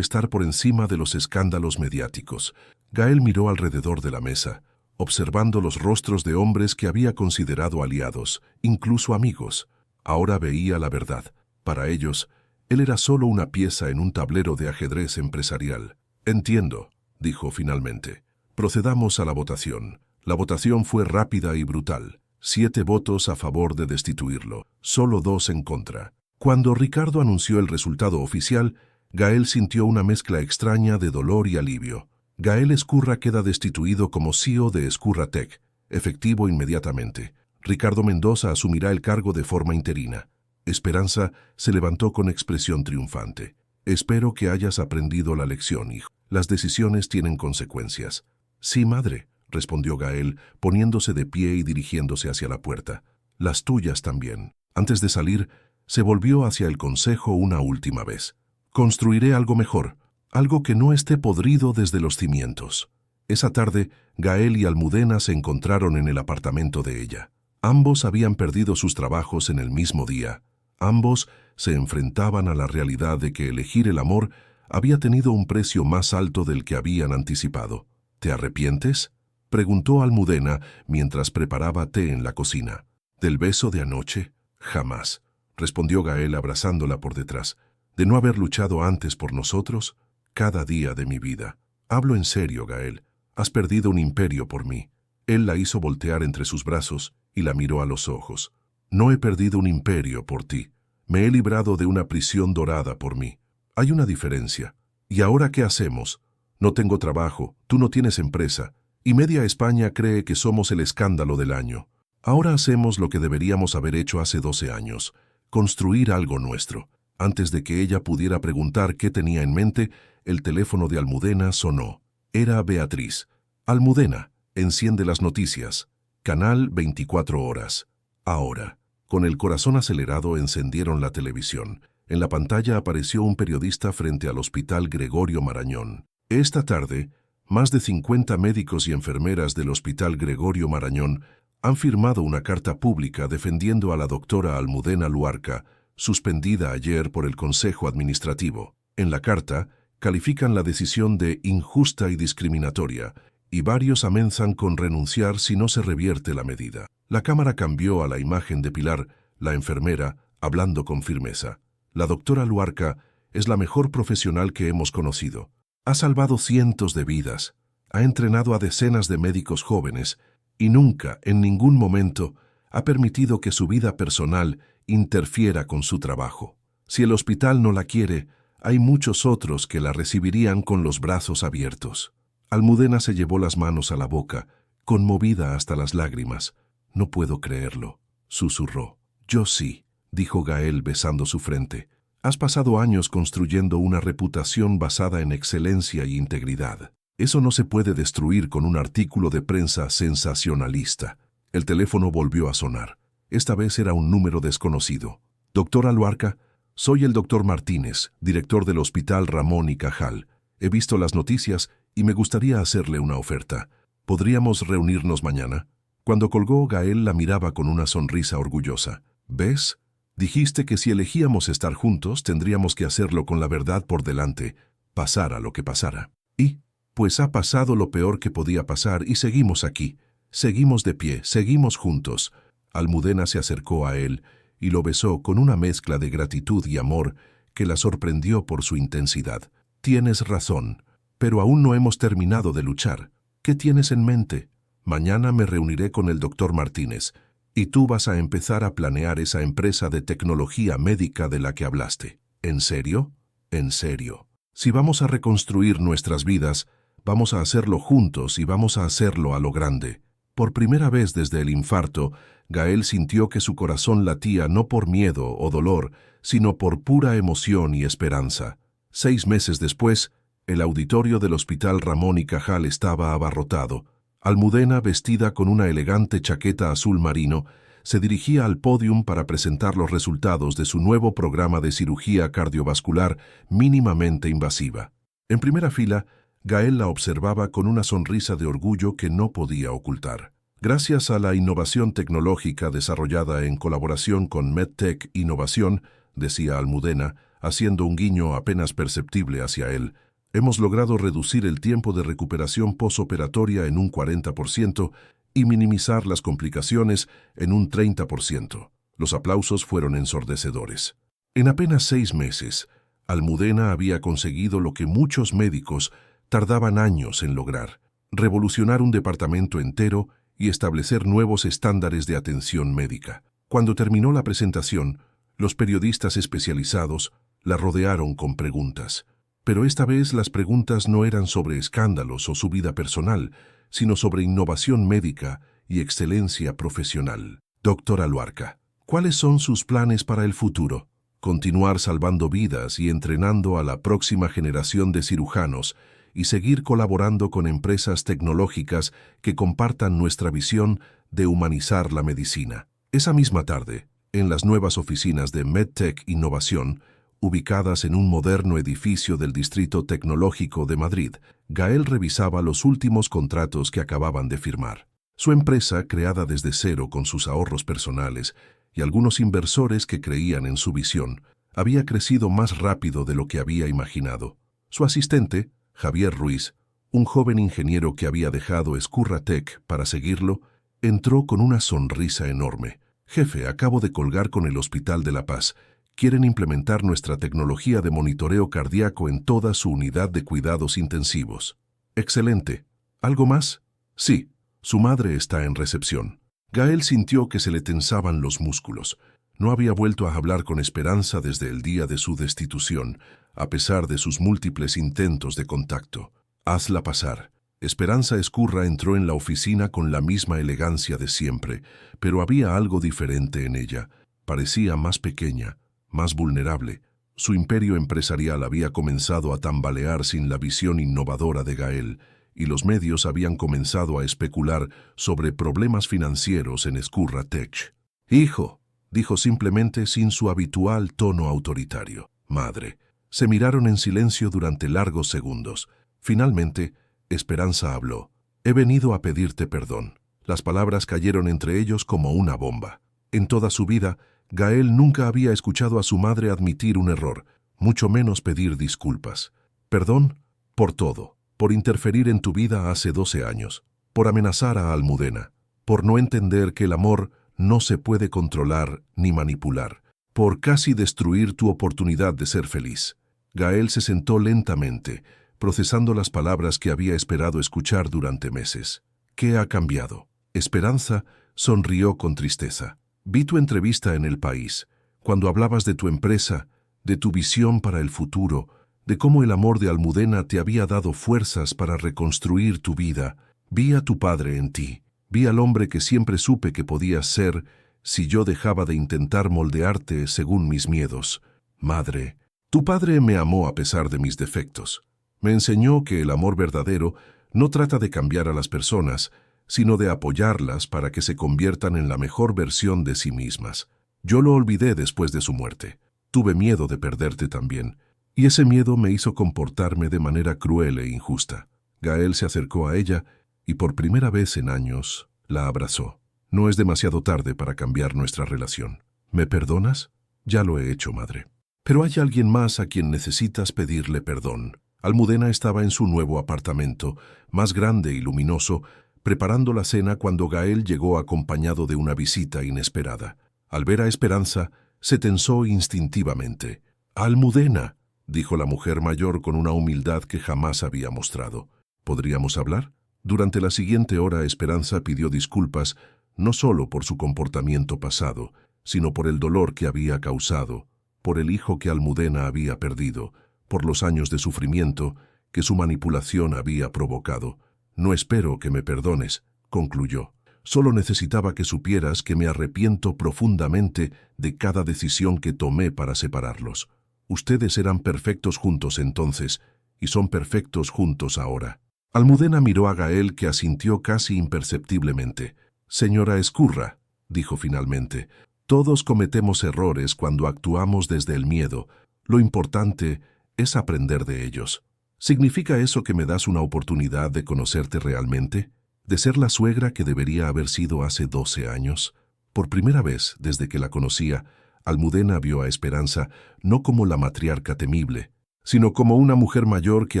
estar por encima de los escándalos mediáticos. Gael miró alrededor de la mesa, observando los rostros de hombres que había considerado aliados, incluso amigos. Ahora veía la verdad. Para ellos, él era solo una pieza en un tablero de ajedrez empresarial. Entiendo, dijo finalmente. Procedamos a la votación. La votación fue rápida y brutal. 7 votos a favor de destituirlo, solo 2 en contra. Cuando Ricardo anunció el resultado oficial, Gael sintió una mezcla extraña de dolor y alivio. Gael Ezcurra queda destituido como CEO de Ezcurra Tech, efectivo inmediatamente. Ricardo Mendoza asumirá el cargo de forma interina. Esperanza se levantó con expresión triunfante. Espero que hayas aprendido la lección, hijo. Las decisiones tienen consecuencias. Sí, madre, respondió Gael, poniéndose de pie y dirigiéndose hacia la puerta. Las tuyas también. Antes de salir, se volvió hacia el consejo una última vez. Construiré algo mejor, algo que no esté podrido desde los cimientos. Esa tarde, Gael y Almudena se encontraron en el apartamento de ella. Ambos habían perdido sus trabajos en el mismo día. Ambos se enfrentaban a la realidad de que elegir el amor había tenido un precio más alto del que habían anticipado. ¿Te arrepientes?, preguntó Almudena mientras preparaba té en la cocina. ¿Del beso de anoche? Jamás, respondió Gael abrazándola por detrás. ¿De no haber luchado antes por nosotros? Cada día de mi vida. Hablo en serio, Gael. Has perdido un imperio por mí. Él la hizo voltear entre sus brazos y la miró a los ojos. No he perdido un imperio por ti. Me he librado de una prisión dorada por mí. Hay una diferencia. ¿Y ahora qué hacemos? No tengo trabajo, tú no tienes empresa, y media España cree que somos el escándalo del año. Ahora hacemos lo que deberíamos haber hecho hace 12 años, construir algo nuestro. Antes de que ella pudiera preguntar qué tenía en mente, el teléfono de Almudena sonó. Era Beatriz. Almudena, enciende las noticias. Canal 24 horas. Ahora. Con el corazón acelerado encendieron la televisión. En la pantalla apareció un periodista frente al Hospital Gregorio Marañón. Esta tarde, más de 50 médicos y enfermeras del Hospital Gregorio Marañón han firmado una carta pública defendiendo a la doctora Almudena Luarca, suspendida ayer por el Consejo Administrativo. En la carta, califican la decisión de injusta y discriminatoria, y varios amenazan con renunciar si no se revierte la medida. La cámara cambió a la imagen de Pilar, la enfermera, hablando con firmeza. La doctora Luarca es la mejor profesional que hemos conocido. Ha salvado cientos de vidas, ha entrenado a decenas de médicos jóvenes y nunca, en ningún momento, ha permitido que su vida personal interfiera con su trabajo. Si el hospital no la quiere, hay muchos otros que la recibirían con los brazos abiertos. Almudena se llevó las manos a la boca, conmovida hasta las lágrimas. No puedo creerlo, susurró. Yo sí, dijo Gael besando su frente. Has pasado años construyendo una reputación basada en excelencia y integridad. Eso no se puede destruir con un artículo de prensa sensacionalista. El teléfono volvió a sonar. Esta vez era un número desconocido. Doctora Luarca, soy el doctor Martínez, director del Hospital Ramón y Cajal. He visto las noticias y me gustaría hacerle una oferta. ¿Podríamos reunirnos mañana? Cuando colgó, Gael la miraba con una sonrisa orgullosa. ¿Ves? Dijiste que si elegíamos estar juntos, tendríamos que hacerlo con la verdad por delante, pasara lo que pasara. Y, pues ha pasado lo peor que podía pasar y seguimos aquí. Seguimos de pie, seguimos juntos. Almudena se acercó a él y lo besó con una mezcla de gratitud y amor que la sorprendió por su intensidad. Tienes razón, pero aún no hemos terminado de luchar. ¿Qué tienes en mente? Mañana me reuniré con el doctor Martínez y tú vas a empezar a planear esa empresa de tecnología médica de la que hablaste. ¿En serio? En serio. Si vamos a reconstruir nuestras vidas, vamos a hacerlo juntos y vamos a hacerlo a lo grande. Por primera vez desde el infarto, Gael sintió que su corazón latía no por miedo o dolor, sino por pura emoción y esperanza. 6 meses después, el auditorio del Hospital Ramón y Cajal estaba abarrotado. Almudena, vestida con una elegante chaqueta azul marino, se dirigía al pódium para presentar los resultados de su nuevo programa de cirugía cardiovascular mínimamente invasiva. En primera fila, Gael la observaba con una sonrisa de orgullo que no podía ocultar. Gracias a la innovación tecnológica desarrollada en colaboración con MedTech Innovación, decía Almudena, haciendo un guiño apenas perceptible hacia él, hemos logrado reducir el tiempo de recuperación posoperatoria en un 40% y minimizar las complicaciones en un 30%. Los aplausos fueron ensordecedores. En apenas 6 meses, Almudena había conseguido lo que muchos médicos tardaban años en lograr: revolucionar un departamento entero y establecer nuevos estándares de atención médica. Cuando terminó la presentación, los periodistas especializados la rodearon con preguntas. Pero esta vez las preguntas no eran sobre escándalos o su vida personal, sino sobre innovación médica y excelencia profesional. Doctora Luarca, ¿cuáles son sus planes para el futuro? Continuar salvando vidas y entrenando a la próxima generación de cirujanos y seguir colaborando con empresas tecnológicas que compartan nuestra visión de humanizar la medicina. Esa misma tarde, en las nuevas oficinas de MedTech Innovación, ubicadas en un moderno edificio del Distrito Tecnológico de Madrid, Gael revisaba los últimos contratos que acababan de firmar. Su empresa, creada desde cero con sus ahorros personales y algunos inversores que creían en su visión, había crecido más rápido de lo que había imaginado. Su asistente, Javier Ruiz, un joven ingeniero que había dejado Escurratec para seguirlo, entró con una sonrisa enorme. Jefe, acabo de colgar con el Hospital de La Paz. Quieren implementar nuestra tecnología de monitoreo cardíaco en toda su unidad de cuidados intensivos. Excelente. ¿Algo más? Sí, su madre está en recepción. Gael sintió que se le tensaban los músculos. No había vuelto a hablar con Esperanza desde el día de su destitución, a pesar de sus múltiples intentos de contacto. Hazla pasar. Esperanza Ezcurra entró en la oficina con la misma elegancia de siempre, pero había algo diferente en ella. Parecía más pequeña, más vulnerable. Su imperio empresarial había comenzado a tambalear sin la visión innovadora de Gael, y los medios habían comenzado a especular sobre problemas financieros en Escurratec. «Hijo», dijo simplemente sin su habitual tono autoritario. «Madre». Se miraron en silencio durante largos segundos. Finalmente, Esperanza habló. «He venido a pedirte perdón». Las palabras cayeron entre ellos como una bomba. En toda su vida, Gael nunca había escuchado a su madre admitir un error, mucho menos pedir disculpas. «Perdón por todo, por interferir en tu vida hace 12 años, por amenazar a Almudena, por no entender que el amor no se puede controlar ni manipular, por casi destruir tu oportunidad de ser feliz». Gael se sentó lentamente, procesando las palabras que había esperado escuchar durante meses. «¿Qué ha cambiado?» Esperanza sonrió con tristeza. «Vi tu entrevista en El País, cuando hablabas de tu empresa, de tu visión para el futuro, de cómo el amor de Almudena te había dado fuerzas para reconstruir tu vida. Vi a tu padre en ti, vi al hombre que siempre supe que podías ser si yo dejaba de intentar moldearte según mis miedos. Madre, tu padre me amó a pesar de mis defectos. Me enseñó que el amor verdadero no trata de cambiar a las personas, sino de apoyarlas para que se conviertan en la mejor versión de sí mismas. Yo lo olvidé después de su muerte. Tuve miedo de perderte también, y ese miedo me hizo comportarme de manera cruel e injusta». Gael se acercó a ella y por primera vez en años la abrazó. «No es demasiado tarde para cambiar nuestra relación. ¿Me perdonas?» «Ya lo he hecho, madre. Pero hay alguien más a quien necesitas pedirle perdón». Almudena estaba en su nuevo apartamento, más grande y luminoso, preparando la cena cuando Gael llegó acompañado de una visita inesperada. Al ver a Esperanza, se tensó instintivamente. «Almudena», dijo la mujer mayor con una humildad que jamás había mostrado. «¿Podríamos hablar?» Durante la siguiente hora, Esperanza pidió disculpas, no solo por su comportamiento pasado, sino por el dolor que había causado, por el hijo que Almudena había perdido, por los años de sufrimiento que su manipulación había provocado. No espero que me perdones, concluyó. Solo necesitaba que supieras que me arrepiento profundamente de cada decisión que tomé para separarlos. Ustedes eran perfectos juntos entonces, y son perfectos juntos ahora. Almudena miró a Gael, que asintió casi imperceptiblemente. Señora Ezcurra, dijo finalmente, todos cometemos errores cuando actuamos desde el miedo. Lo importante es aprender de ellos. ¿Significa eso que me das una oportunidad de conocerte realmente? ¿De ser la suegra que debería haber sido hace 12 años? Por primera vez, desde que la conocía, Almudena vio a Esperanza no como la matriarca temible, sino como una mujer mayor que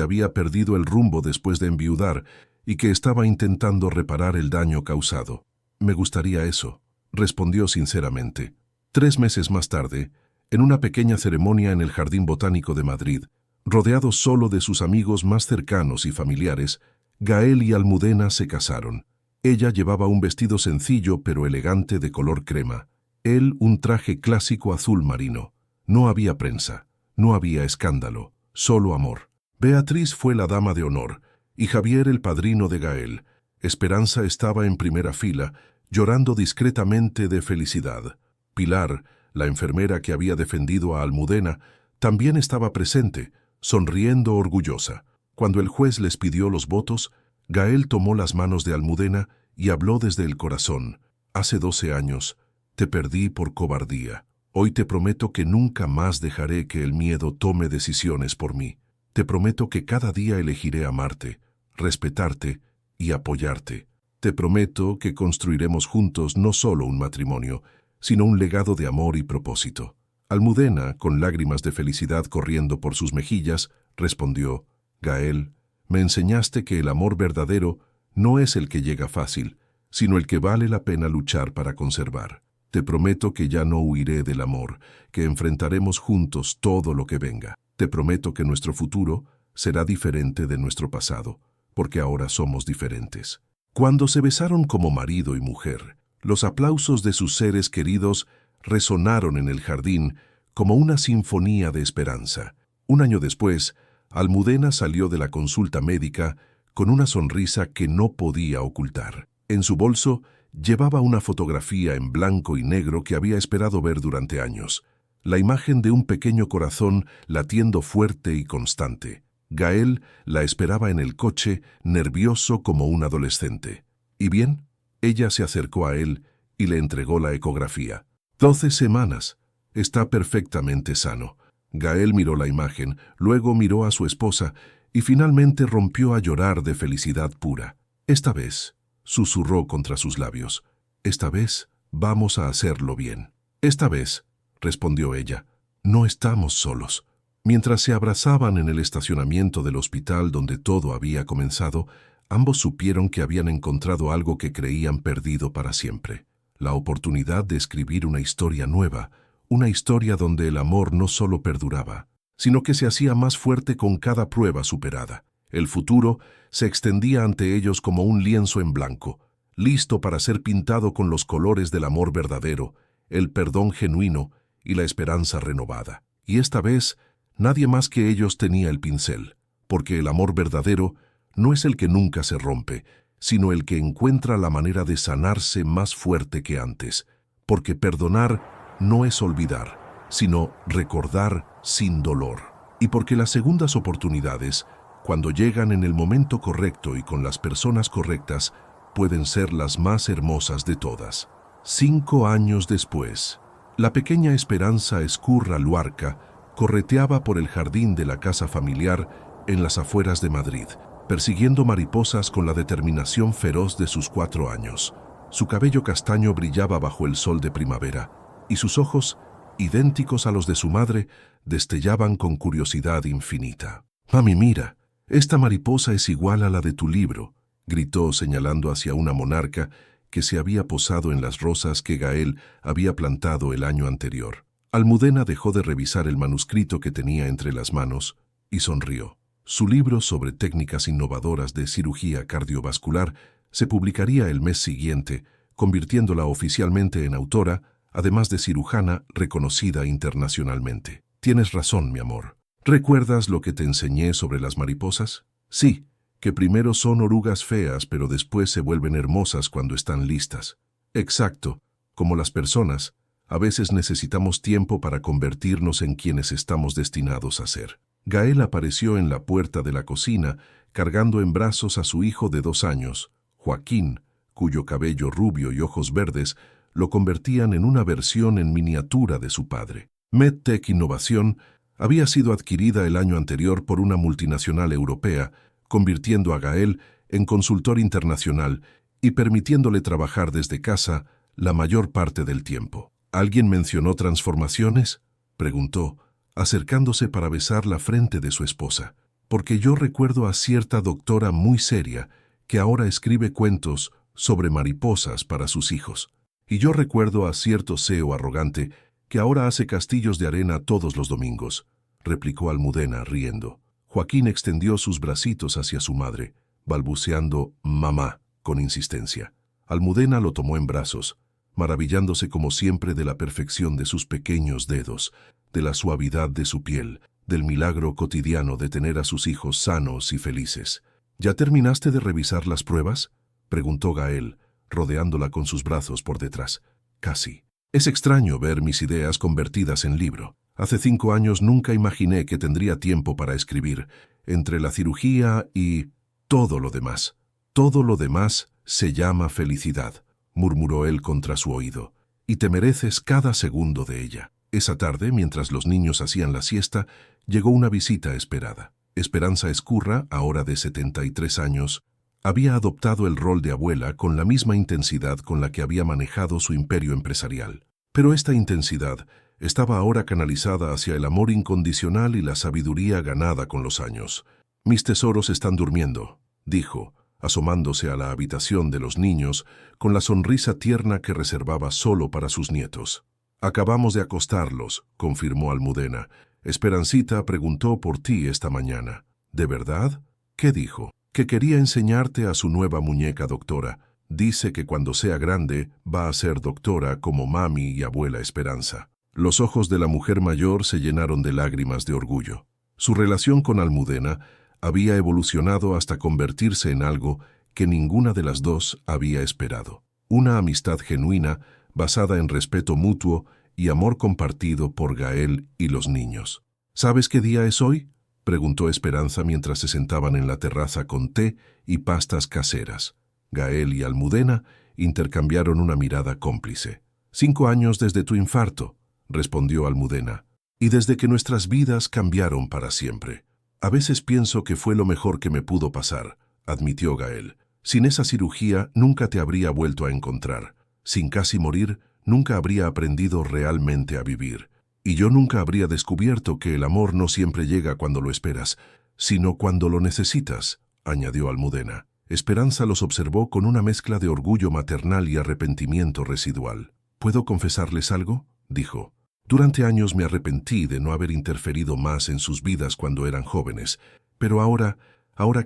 había perdido el rumbo después de enviudar y que estaba intentando reparar el daño causado. Me gustaría eso, respondió sinceramente. 3 meses más tarde, en una pequeña ceremonia en el Jardín Botánico de Madrid, rodeado solo de sus amigos más cercanos y familiares, Gael y Almudena se casaron. Ella llevaba un vestido sencillo pero elegante de color crema. Él un traje clásico azul marino. No había prensa, no había escándalo, solo amor. Beatriz fue la dama de honor y Javier el padrino de Gael. Esperanza estaba en primera fila, llorando discretamente de felicidad. Pilar, la enfermera que había defendido a Almudena, también estaba presente, sonriendo orgullosa. Cuando el juez les pidió los votos, Gael tomó las manos de Almudena y habló desde el corazón. Hace 12 años, te perdí por cobardía. Hoy te prometo que nunca más dejaré que el miedo tome decisiones por mí. Te prometo que cada día elegiré amarte, respetarte y apoyarte. Te prometo que construiremos juntos no solo un matrimonio, sino un legado de amor y propósito. Almudena, con lágrimas de felicidad corriendo por sus mejillas, respondió: Gael, me enseñaste que el amor verdadero no es el que llega fácil, sino el que vale la pena luchar para conservar. Te prometo que ya no huiré del amor, que enfrentaremos juntos todo lo que venga. Te prometo que nuestro futuro será diferente de nuestro pasado, porque ahora somos diferentes. Cuando se besaron como marido y mujer, los aplausos de sus seres queridos resonaron en el jardín como una sinfonía de esperanza. Un año después, Almudena salió de la consulta médica con una sonrisa que no podía ocultar. En su bolso llevaba una fotografía en blanco y negro que había esperado ver durante años. La imagen de un pequeño corazón latiendo fuerte y constante. Gael la esperaba en el coche, nervioso como un adolescente. ¿Y bien? Ella se acercó a él y le entregó la ecografía. 12 semanas. Está perfectamente sano. Gael miró la imagen, luego miró a su esposa y finalmente rompió a llorar de felicidad pura. Esta vez, susurró contra sus labios, esta vez vamos a hacerlo bien. Esta vez, respondió ella, no estamos solos. Mientras se abrazaban en el estacionamiento del hospital donde todo había comenzado, ambos supieron que habían encontrado algo que creían perdido para siempre. La oportunidad de escribir una historia nueva, una historia donde el amor no solo perduraba, sino que se hacía más fuerte con cada prueba superada. El futuro se extendía ante ellos como un lienzo en blanco, listo para ser pintado con los colores del amor verdadero, el perdón genuino y la esperanza renovada. Y esta vez, nadie más que ellos tenía el pincel, porque el amor verdadero no es el que nunca se rompe, sino el que encuentra la manera de sanarse más fuerte que antes, porque perdonar no es olvidar, sino recordar sin dolor. Y porque las segundas oportunidades, cuando llegan en el momento correcto y con las personas correctas, pueden ser las más hermosas de todas. 5 años después, la pequeña Esperanza Ezcurra Luarca correteaba por el jardín de la casa familiar en las afueras de Madrid, persiguiendo mariposas con la determinación feroz de sus 4 años. Su cabello castaño brillaba bajo el sol de primavera, y sus ojos, idénticos a los de su madre, destellaban con curiosidad infinita. «Mami, mira, esta mariposa es igual a la de tu libro», gritó señalando hacia una monarca que se había posado en las rosas que Gael había plantado el año anterior. Almudena dejó de revisar el manuscrito que tenía entre las manos y sonrió. Su libro sobre técnicas innovadoras de cirugía cardiovascular se publicaría el mes siguiente, convirtiéndola oficialmente en autora además de cirujana reconocida internacionalmente. Tienes razón, mi amor. ¿Recuerdas lo que te enseñé sobre las mariposas? Sí, que primero son orugas feas, pero después se vuelven hermosas cuando están listas. Exacto, como las personas, a veces necesitamos tiempo para convertirnos en quienes estamos destinados a ser. Gael apareció en la puerta de la cocina, cargando en brazos a su hijo de 2 años, Joaquín, cuyo cabello rubio y ojos verdes lo convertían en una versión en miniatura de su padre. MedTech Innovación había sido adquirida el año anterior por una multinacional europea, convirtiendo a Gael en consultor internacional y permitiéndole trabajar desde casa la mayor parte del tiempo. ¿Alguien mencionó transformaciones?, preguntó, acercándose para besar la frente de su esposa. Porque yo recuerdo a cierta doctora muy seria que ahora escribe cuentos sobre mariposas para sus hijos. Y yo recuerdo a cierto CEO arrogante que ahora hace castillos de arena todos los domingos, replicó Almudena riendo. Joaquín extendió sus bracitos hacia su madre, balbuceando «mamá» con insistencia. Almudena lo tomó en brazos, maravillándose como siempre de la perfección de sus pequeños dedos, de la suavidad de su piel, del milagro cotidiano de tener a sus hijos sanos y felices. ¿Ya terminaste de revisar las pruebas?, preguntó Gael, rodeándola con sus brazos por detrás. Casi. Es extraño ver mis ideas convertidas en libro. Hace 5 años nunca imaginé que tendría tiempo para escribir, entre la cirugía y todo lo demás. Todo lo demás se llama felicidad, murmuró él contra su oído, y te mereces cada segundo de ella. Esa tarde, mientras los niños hacían la siesta, llegó una visita esperada. Esperanza Ezcurra, ahora de 73 años, había adoptado el rol de abuela con la misma intensidad con la que había manejado su imperio empresarial. Pero esta intensidad estaba ahora canalizada hacia el amor incondicional y la sabiduría ganada con los años. «Mis tesoros están durmiendo», dijo, asomándose a la habitación de los niños con la sonrisa tierna que reservaba solo para sus nietos. «Acabamos de acostarlos», confirmó Almudena. «Esperancita preguntó por ti esta mañana». «¿De verdad? ¿Qué dijo?» «Que quería enseñarte a su nueva muñeca doctora. Dice que cuando sea grande va a ser doctora como mami y abuela Esperanza». Los ojos de la mujer mayor se llenaron de lágrimas de orgullo. Su relación con Almudena había evolucionado hasta convertirse en algo que ninguna de las dos había esperado. Una amistad genuina basada en respeto mutuo y amor compartido por Gael y los niños. «¿Sabes qué día es hoy?», preguntó Esperanza mientras se sentaban en la terraza con té y pastas caseras. Gael y Almudena intercambiaron una mirada cómplice. 5 años desde tu infarto», respondió Almudena, «y desde que nuestras vidas cambiaron para siempre». «A veces pienso que fue lo mejor que me pudo pasar», admitió Gael. «Sin esa cirugía nunca te habría vuelto a encontrar. Sin casi morir, nunca habría aprendido realmente a vivir. Y yo nunca habría descubierto que el amor no siempre llega cuando lo esperas, sino cuando lo necesitas», añadió Almudena. Esperanza los observó con una mezcla de orgullo maternal y arrepentimiento residual. «¿Puedo confesarles algo?», dijo. «Durante años me arrepentí de no haber interferido más en sus vidas cuando eran jóvenes, pero ahora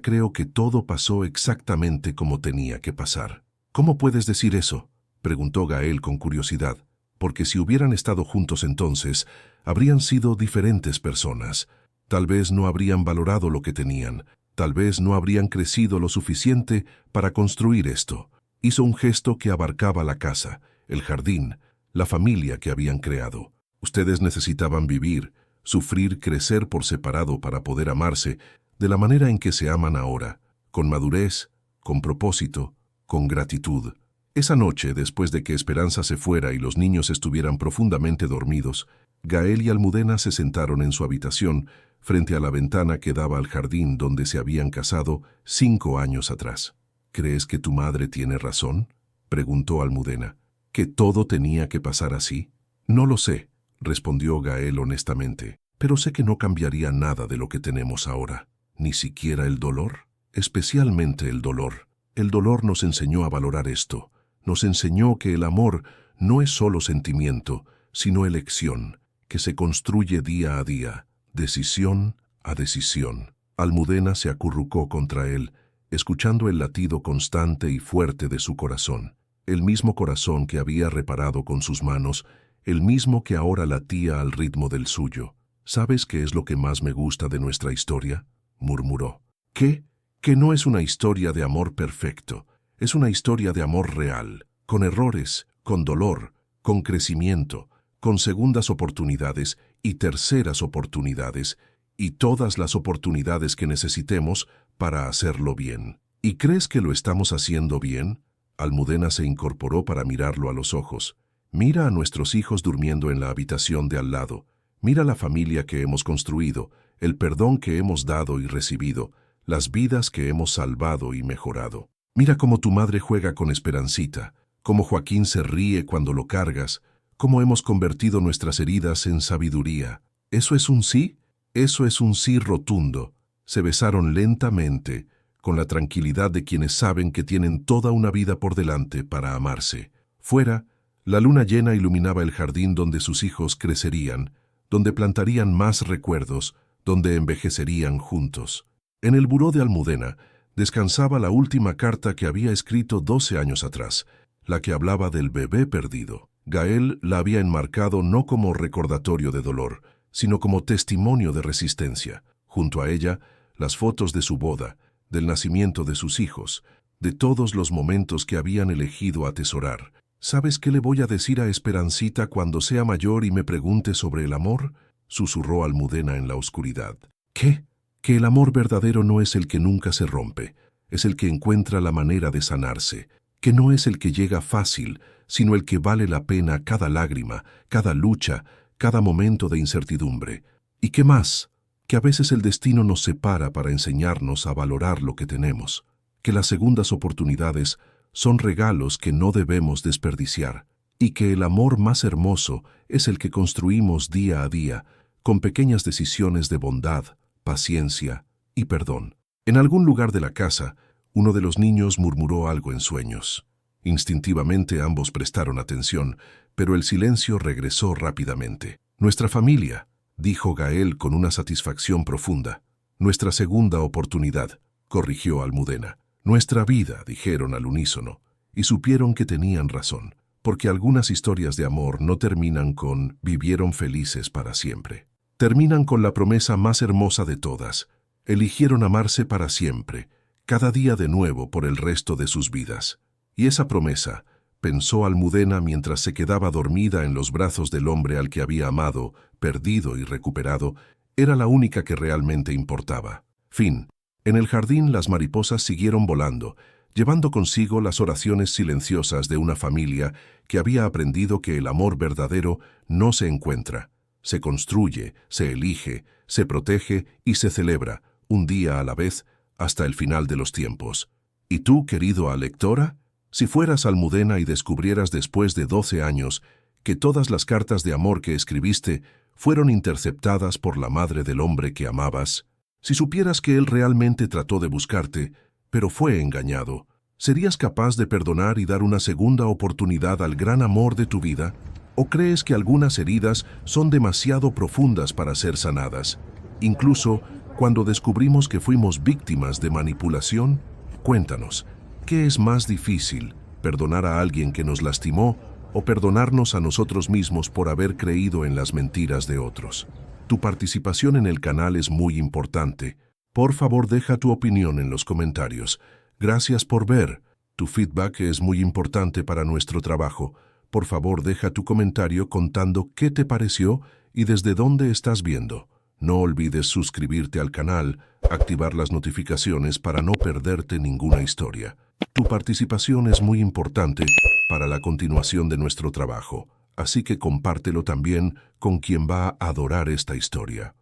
creo que todo pasó exactamente como tenía que pasar». «¿Cómo puedes decir eso?», preguntó Gael con curiosidad. «Porque si hubieran estado juntos entonces, habrían sido diferentes personas. Tal vez no habrían valorado lo que tenían, tal vez no habrían crecido lo suficiente para construir esto». Hizo un gesto que abarcaba la casa, el jardín, la familia que habían creado. «Ustedes necesitaban vivir, sufrir, crecer por separado para poder amarse de la manera en que se aman ahora, con madurez, con propósito, con gratitud». Esa noche, después de que Esperanza se fuera y los niños estuvieran profundamente dormidos, Gael y Almudena se sentaron en su habitación, frente a la ventana que daba al jardín donde se habían casado 5 años atrás. «¿Crees que tu madre tiene razón?», preguntó Almudena. «¿Que todo tenía que pasar así?». «No lo sé», respondió Gael honestamente, «pero sé que no cambiaría nada de lo que tenemos ahora, ni siquiera el dolor, especialmente el dolor. El dolor nos enseñó a valorar esto. Nos enseñó que el amor no es solo sentimiento, sino elección, que se construye día a día, decisión a decisión». Almudena se acurrucó contra él, escuchando el latido constante y fuerte de su corazón, el mismo corazón que había reparado con sus manos el mismo que ahora latía al ritmo del suyo. ¿Sabes qué es lo que más me gusta de nuestra historia?, murmuró. ¿Qué? Que no es una historia de amor perfecto, es una historia de amor real, con errores, con dolor, con crecimiento, con segundas oportunidades y terceras oportunidades, y todas las oportunidades que necesitemos para hacerlo bien. ¿Y crees que lo estamos haciendo bien? Almudena se incorporó para mirarlo a los ojos. Mira a nuestros hijos durmiendo en la habitación de al lado. Mira la familia que hemos construido, el perdón que hemos dado y recibido, las vidas que hemos salvado y mejorado. Mira cómo tu madre juega con Esperancita, cómo Joaquín se ríe cuando lo cargas, cómo hemos convertido nuestras heridas en sabiduría. ¿Eso es un sí? Eso es un sí rotundo. Se besaron lentamente, con la tranquilidad de quienes saben que tienen toda una vida por delante para amarse. Fuera, la luna llena iluminaba el jardín donde sus hijos crecerían, donde plantarían más recuerdos, donde envejecerían juntos. En el buró de Almudena descansaba la última carta que había escrito 12 años atrás, la que hablaba del bebé perdido. Gael la había enmarcado no como recordatorio de dolor, sino como testimonio de resistencia. Junto a ella, las fotos de su boda, del nacimiento de sus hijos, de todos los momentos que habían elegido atesorar. ¿Sabes qué le voy a decir a Esperancita cuando sea mayor y me pregunte sobre el amor?, susurró Almudena en la oscuridad. ¿Qué? Que el amor verdadero no es el que nunca se rompe, es el que encuentra la manera de sanarse, que no es el que llega fácil, sino el que vale la pena cada lágrima, cada lucha, cada momento de incertidumbre. ¿Y qué más? Que a veces el destino nos separa para enseñarnos a valorar lo que tenemos, que las segundas oportunidades son regalos que no debemos desperdiciar, y que el amor más hermoso es el que construimos día a día, con pequeñas decisiones de bondad, paciencia y perdón. En algún lugar de la casa, uno de los niños murmuró algo en sueños. Instintivamente ambos prestaron atención, pero el silencio regresó rápidamente. Nuestra familia, dijo Gael con una satisfacción profunda. Nuestra segunda oportunidad, corrigió Almudena. Nuestra vida, dijeron al unísono, y supieron que tenían razón, porque algunas historias de amor no terminan con vivieron felices para siempre. Terminan con la promesa más hermosa de todas. Eligieron amarse para siempre, cada día de nuevo por el resto de sus vidas. Y esa promesa, pensó Almudena mientras se quedaba dormida en los brazos del hombre al que había amado, perdido y recuperado, era la única que realmente importaba. Fin. En el jardín las mariposas siguieron volando, llevando consigo las oraciones silenciosas de una familia que había aprendido que el amor verdadero no se encuentra, se construye, se elige, se protege y se celebra, un día a la vez, hasta el final de los tiempos. ¿Y tú, querido lectora? Si fueras Almudena y descubrieras después de 12 años que todas las cartas de amor que escribiste fueron interceptadas por la madre del hombre que amabas, si supieras que él realmente trató de buscarte, pero fue engañado, ¿serías capaz de perdonar y dar una segunda oportunidad al gran amor de tu vida? ¿O crees que algunas heridas son demasiado profundas para ser sanadas? Incluso cuando descubrimos que fuimos víctimas de manipulación, cuéntanos, ¿qué es más difícil, perdonar a alguien que nos lastimó o perdonarnos a nosotros mismos por haber creído en las mentiras de otros? Tu participación en el canal es muy importante. Por favor, deja tu opinión en los comentarios. Gracias por ver. Tu feedback es muy importante para nuestro trabajo. Por favor, deja tu comentario contando qué te pareció y desde dónde estás viendo. No olvides suscribirte al canal, activar las notificaciones para no perderte ninguna historia. Tu participación es muy importante para la continuación de nuestro trabajo, así que compártelo también con quien va a adorar esta historia.